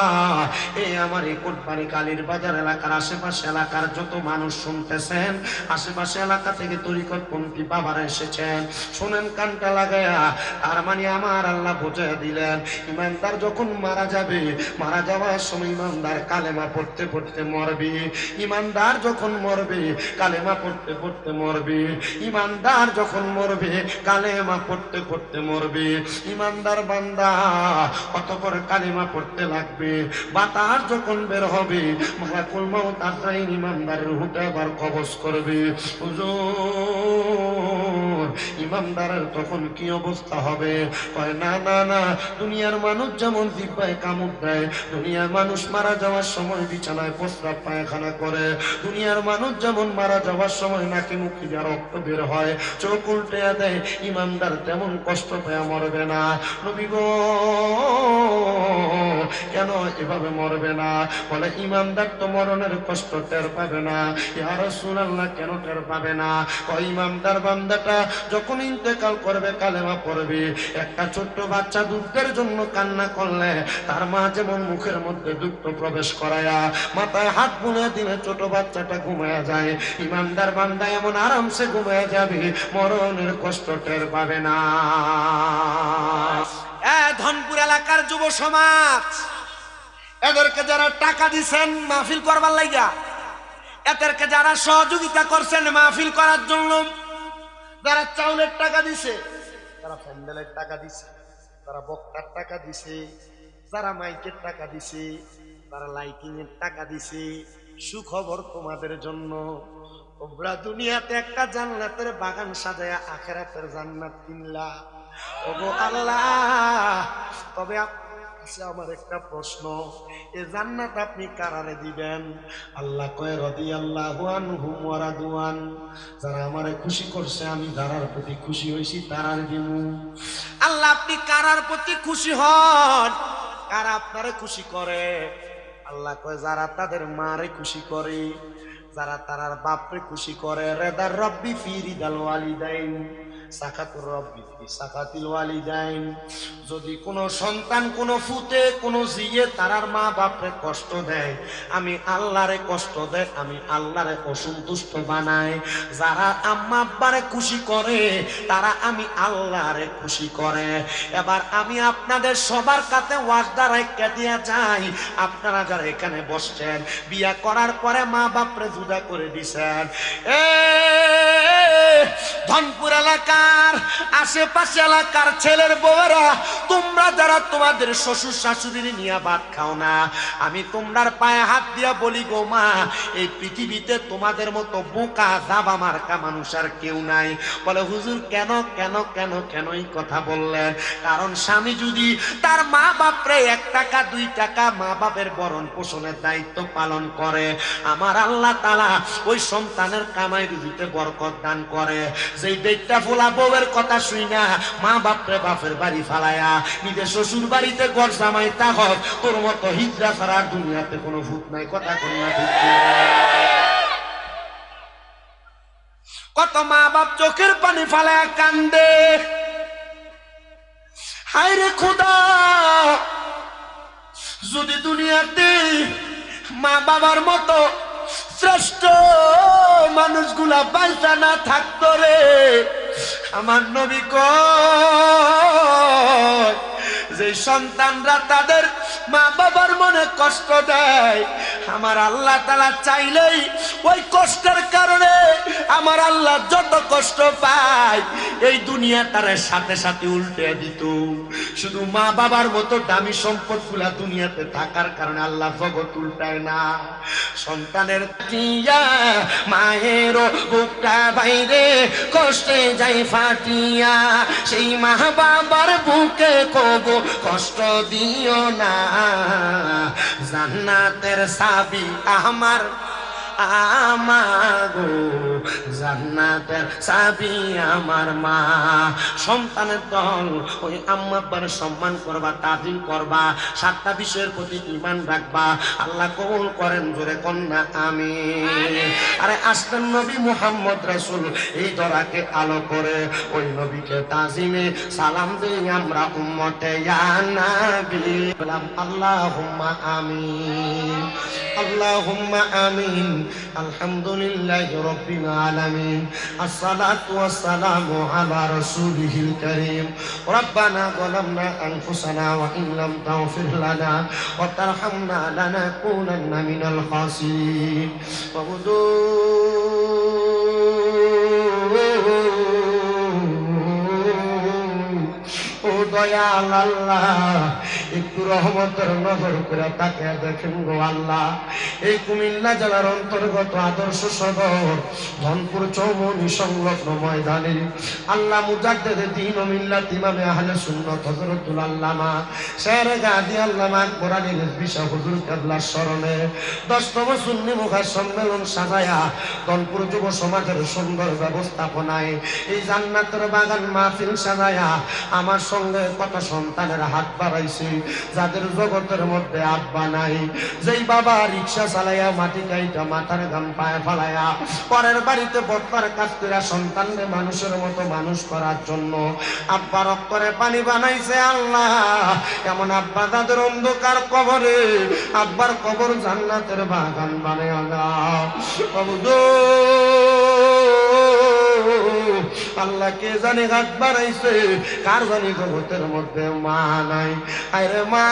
এই আমার এই কোটবাড়ি কালীর বাজার এলাকার আশেপাশে এলাকার যত মানুষ শুনতেছেন, আশেপাশে এলাকা থেকে তরিকতপন্থী বাবারা এসেছেন, শোনেন কানটা লাগায়া। তার মানে আমার আল্লাহ বুঝিয়ে দিলেন, ইমানদার যখন মারা যাবে, মারা যাওয়ার সময় ইমানদার কালেমা পড়তে পড়তে মরবে। ইমানদার যখন মরবে কালেমা পড়তে পড়তে মরবে। ইমানদার যখন মরবে কালেমা পড়তে পড়তে মরবে। ইমানদার বান্দা অতঃপর কালেমা পড়তে লাগবে। বাতাস যখন বের হবে মালাকুল মউত আজরাইল ইমানদারের রূহটা আবার কবজ করবে। হুজুর, ইমানদারের তখন কি অবস্থা হবে? কয় না না না, দুনিয়ার মানুষ যেমন জিহ্বায় কামড় দেয়, দুনিয়ার মানুষ মারা যাওয়ার সময় বিছানায় প্রস্রাব পায়খানা করে, দুনিয়ার মানুষ যেমন মারা যাওয়ার সময় নাকি মুখে যা রক্ত বের হয়, চোখ উল্টে দেয়, ইমানদার তেমন কষ্ট পেয়ে মরবে না। নবী গো, কেন এভাবে মরবে না? বলে ইমানদার তো মরণের কষ্ট টের পাবে না। ইয়া রাসূলুল্লাহ, কেন টের পাবে না? ওই ইমানদার বান্দাটা যখন ইন্তেকাল করবে কালেমা পড়বে, একটা ছোট্ট বাচ্চা দুধের জন্য কান্না করলে তার মা যেমন মুখের মধ্যে দুধ প্রবেশ করায়া মাথায় হাত বুনে দিলে ছোট বাচ্চাটা ঘুমায়া যায়, ইমানদার বান্দা এমন আরামসে ঘুমায়া যাবে, মরণের কষ্ট টের পাবে না। ধনপুর এলাকার যুব সমাজ, এদেরকে যারা টাকা দিচ্ছেন মাহফিল করবার লাগা, এদেরকে যারা সহযোগিতা করছেন মাহফিল করার জন্য, যারা চাউলের টাকা দিছে, যারা প্যান্ডেলের টাকা দিছে, যারা বক্তার টাকা দিছে, যারা মাইকের টাকা দিছে, যারা লাইটিং এর টাকা দিছে, সুখবর তোমাদের জন্য, তোমরা দুনিয়াতে একটা জান্নাতের বাগান সাজায়া আখিরাতের জান্নাত কিনলা। ওগো আল্লাহ, তবে আমার একটা প্রশ্ন, এ জান্নাত আপনি কারারে দিবেন? আল্লাহ কয় রাদিয়াল্লাহু আনহুম ওয়া রাদওয়ান, যারা আমারে খুশি করছে আমি যারার প্রতি খুশি হইছি তারার দিব। আল্লাহ, আপনি কারার প্রতি খুশি হন? কারা আপনারে খুশি করে? আল্লাহ কয় যারা তাদের মারে খুশি করে, যারা তারার বাপরে খুশি করে। রেদার রব্বি ফি রিদাল ওয়ালিদাইন, সাকাতুর রব্বি ফি সাকাতিল ওয়ালিদাইন। যদি কোনো সন্তান, কোনো ফুতে, কোনো জিয়ে তারার মা বাপরে কষ্ট দেয়, আমি আল্লাহরে কষ্ট দেয়, আমি আল্লাহরে অসন্তুষ্ট বানাই। যারা আম্মা আব্বারে খুশি করে তারা আমি আল্লাহরে খুশি করে। এবার আমি আপনাদের সবার কাছে ওয়াজদা রাইখা দিয়া যাই, আপনারা যারা এখানে বসছেন, বিয়া করার পরে মা বাপরে জুদা করে দিছেন, ধনপুর এলাকার আশেপাশে এলাকার ছেলের বউরা, তোমরা যারা তোমাদের শ্বশুর শাশুড়ি নিয়ে ভাত খাও না, আমি তোমার পায়ে হাত দিয়া বলি গো মা, এই পৃথিবীতে তোমাদের মতো বোকা দাবা মার্কা মানুষ আর কেউ নাই। বলে হুজুর কেন কেন কেন কেন এই কথা বললেন? কারণ স্বামী যদি তার মা বাপরে 1 টাকা 2 টাকা মা বাপের ভরণ পোষণের দায়িত্ব পালন করে, আমার আল্লাহ তাআলা ওই সন্তানের কামাই রুজিতে বরকত দান করে। যেই বেটা ফোলা বউয়ের কথা শুই না মা বাপরে বাপের বাড়ি ফালায়া নিজের শ্বশুর বাড়িতে ঘর জামাই তাহক, তোর মতো হিজড়া ছাড়া দুনিয়াতে কোনো ভূত নাই। কথা কন্যা ঠিক? কত মা বাপ চোখের পানি ফালায়া কান্দে, হায় রে খোদা, যদি দুনিয়াতে মা বাবার মতো শ্রেষ্ঠ মানুষগুলা বাইসা না থাকতো রে, আমার নবী কয় যে সন্তানরা তাদের মা বাবার মনে কষ্ট দেয়, আমার আল্লাহ তাআলা চাইলেই ওই কষ্টের কারণে আমার আল্লাহ যত কষ্ট পায় এই দুনিয়া তার সাথে সাথে উল্টে দিত। শুধু মা বাবার মতো দামি সম্পদগুলা দুনিয়াতে থাকার কারণে আল্লাহ জগৎ উল্টায় না। সন্তানের টিয়া মায়ের বুকটা বাইরে কষ্টে যাই ফাটিয়া, সেই মা বাবার বুকে কবো কষ্ট দিও না, জান্নাতের চাবি আমার আমাগো জান্নাতের চাবি আমার মা। সন্তানের দল ওই আম্মা আব্বার সম্মান করবা, তাজিম করবা, 7টা বিষয়ের প্রতি ঈমান রাখবা। আল্লাহ কবুল করেন, জোরে কন্যা আমিন। আরে আসলেন নবী মুহাম্মদ রাসূল এই দরাকে আলো করে, ওই নবীকে তাজিমে সালাম দেই আমরা উম্মতে ইয়া নবী। আল্লাহুম্মা আমিন, আল্লাহুম্মা আমিন। আলহামদুলিল্লাহি রাব্বিল আলামিন, আসসালাতু ওয়াসসালামু আলা রাসূলিহিল কারীম। রব্বানা যালামনা আনফুসানা ওয়া ইন লাম তাগফির লানা ওয়া তারহামনা লানাকুনান্না মিনাল খাসিরিন। ও দয়াল আল্লাহ, একটু রহমতের নজর করে তাকে দেখেন গো আল্লাহ। এই কুমিল্লা জেলার অন্তর্গত আদর্শ সদর ধনপুর চৌমনি সংলগ্ন ময়দানে আল্লাহ মুজাদ্দিদ দ্বীন ও মিল্লাত ইমামে আহলে সুন্নাত হযরতুল আল্লামা শেরে গাজী আল্লামা আকবর আলী রিজভী শাহ হুজুর কেবলার স্মরণে 10তম সুন্নি মুখা সম্মেলন সাজায়া ধনপুর যুব সমাজের সুন্দর ব্যবস্থাপনায় এই জান্নাতের বাগান মাহফিল সাজায়া আমার সঙ্গে কত সন্তানের হাত বাড়াইছে, যাদের জগতের মধ্যে আব্বা নাই, যেই বাবা রিক্সা চালাইয়া মাটি কাইটা মাথার গাম পায়ে ফালাইয়া পরের বাড়িতে বদলার কাজ করে সন্তানকে মানুষের মতো মানুষ করার জন্য আব্বা রক্তরে পানি বানাইছে। আল্লাহ, এমন আব্বা তাদের অন্ধকার কবরে আব্বার কবর জান্নাতের বাগান বানায় দাও। আল্লাহ কে জানে হাত বাড়াইছে, কার জানি জগতের মধ্যে মা নাই। আরে মা,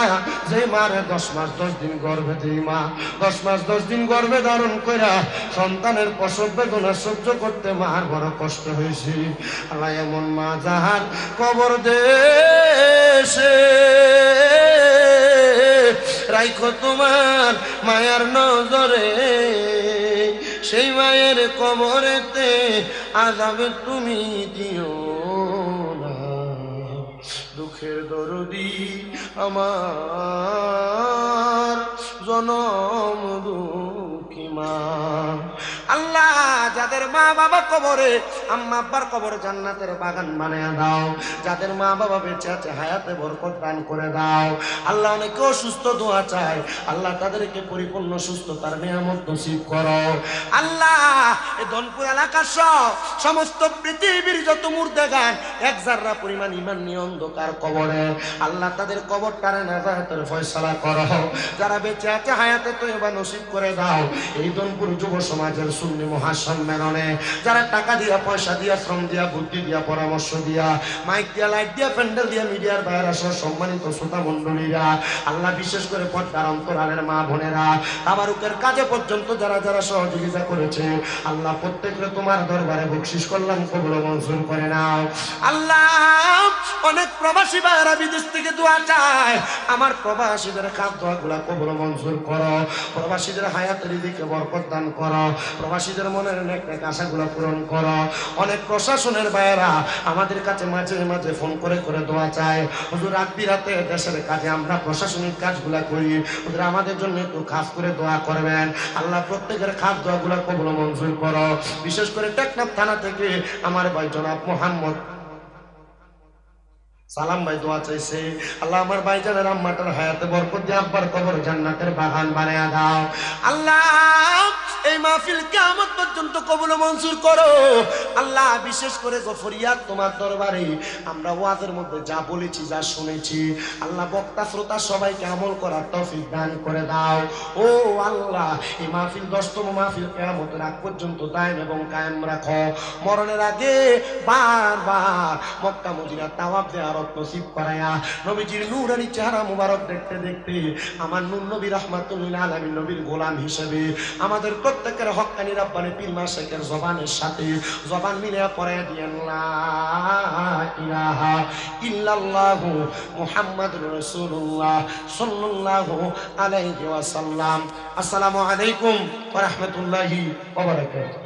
যে মারে 10 মাস 10 দিন গর্ভে দিই, মা 10 মাস 10 দিন গর্ভে ধারণ কইরা সন্তানের প্রসব বেদনা সহ্য করতে মার বড় কষ্ট হয়েছে। আল্লাহ, এমন মা যাহার কবর দেশে রাইখো তোমার মায়ার নজরে, সেই মায়ের কবরেতে আযাব তুমি দিও না। দুঃখের দরদি আমার জনম দুঃখী মা। আল্লাহ, যাদের মা বাবা কবরে, আম্মা আব্বার কবরে জান্নাতের বাগান বানিয়ে দাও। যাদের মা বাবা বেঁচে আছে হায়াতে বরকত দান করে দাও। আল্লাহ, অনেকে অসুস্থ দোয়া চায়, আল্লাহ তাদেরকে পরিপূর্ণ সুস্থতার নিয়ামত নসিব করো। আল্লাহ, এই ধনপুর এলাকার সমস্ত পৃথিবীর যত মুর্দাগান এক জাররা পরিমাণ ঈমান নিয়ে অন্ধকার কবরে, আল্লাহ তাদের কবরটারে নাজাতের ফয়সালা করো। যারা বেঁচে আছে হায়াতে তয়বা নসিব করে দাও। এই ধনপুর যুব সমাজের সুন্নি মহাসম্মেলনে যারা টাকা দিয়া, পয়সা দিয়া, শ্রম দিয়া, বুদ্ধি দিয়া, পরামর্শ দিয়া, মাইক দিয়া, লাইট দিয়া, প্যান্ডেল দিয়া, মিডিয়ার বাইরে সহ সম্মানিত শ্রোতা মণ্ডলীরা, আল্লাহ বিশেষ করে পর্দার অন্তরালের মা বোনেরা, তাবারুকের কাজে পর্যন্ত যারা যারা সহযোগিতা করেছে, আল্লাহ প্রত্যেককে তোমার দরবারে বকশিশ করলাম, কবুল মঞ্জুর করে নাও। আল্লাহ, অনেক প্রবাসী ভাইয়েরা বিদেশ থেকে দোয়া চায়, আমার প্রবাসীদের খাদ্য দোয়াগুলা কবুল মঞ্জুর করো। প্রবাসীদের হায়াতের দিকে বরকত দান করো। প্রবাসীদের মনের নেক নেক আশাগুলো পূরণ করো। অনেক প্রশাসনের ভাইয়েরা আমাদের কাছে মাঝে মাঝে ফোন করে করে দোয়া চায়, হুজুর রাত বিরাতে দেশের কাজে আমরা প্রশাসনিক কাজগুলা করি, হুজুর আমাদের জন্য একটু খাস করে দোয়া করবেন। আল্লাহ প্রত্যেকের খাস দোয়াগুলা কবুল মঞ্জুর করো। বিশেষ করে টেকনাফ থানা থেকে আমার ভাই জনাব মোহাম্মদ সালাম ভাই দোয়া চাইছে, আল্লাহ আমার ভাইজানের আম্মাটার হায়াতে বরকত দিয়ে আব্বার কবর জান্নাতের বাগান বানায়া দাও। আল্লাহ, এই মাহফিল কিয়ামত পর্যন্ত কবুল মঞ্জুর করো। আল্লাহ, বিশেষ করে গফরিয়াত তোমার দরবারে আমরা ওয়াজের মধ্যে যা বলেছি, যা শুনেছি, আল্লাহ বক্তা শ্রোতা সবাইকে আমল করার তৌফিক দান করে দাও। ও আল্লাহ, এই মাহফিল 10তম মাহফিল কিয়ামতের আগ পর্যন্ত দায়েম এবং কায়েম রাখো। মরণের আগে বারবার মক্কা মদিনা তাওয়াফ দেওয়ার নসিব করায়া নবীজির নূরানি চেহারা মুবারক দেখতে দেখতে আমার নূর নবী রাহমাতুল লিল আলামিন নবীর গোলাম হিসেবে আমাদের প্রত্যেকের হক্কানি রাব্বানি পীর মাশায়েখের জবানের সাথে জবান মিলিয়ে পড়ে দিয়েন লা ইলাহা ইল্লাল্লাহু মুহাম্মাদুর রাসূলুল্লাহ সাল্লাল্লাহু আলাইহি ওয়াসাল্লাম। আসসালামু আলাইকুম ওয়া রাহমাতুল্লাহি ওয়া বারাকাতুহু।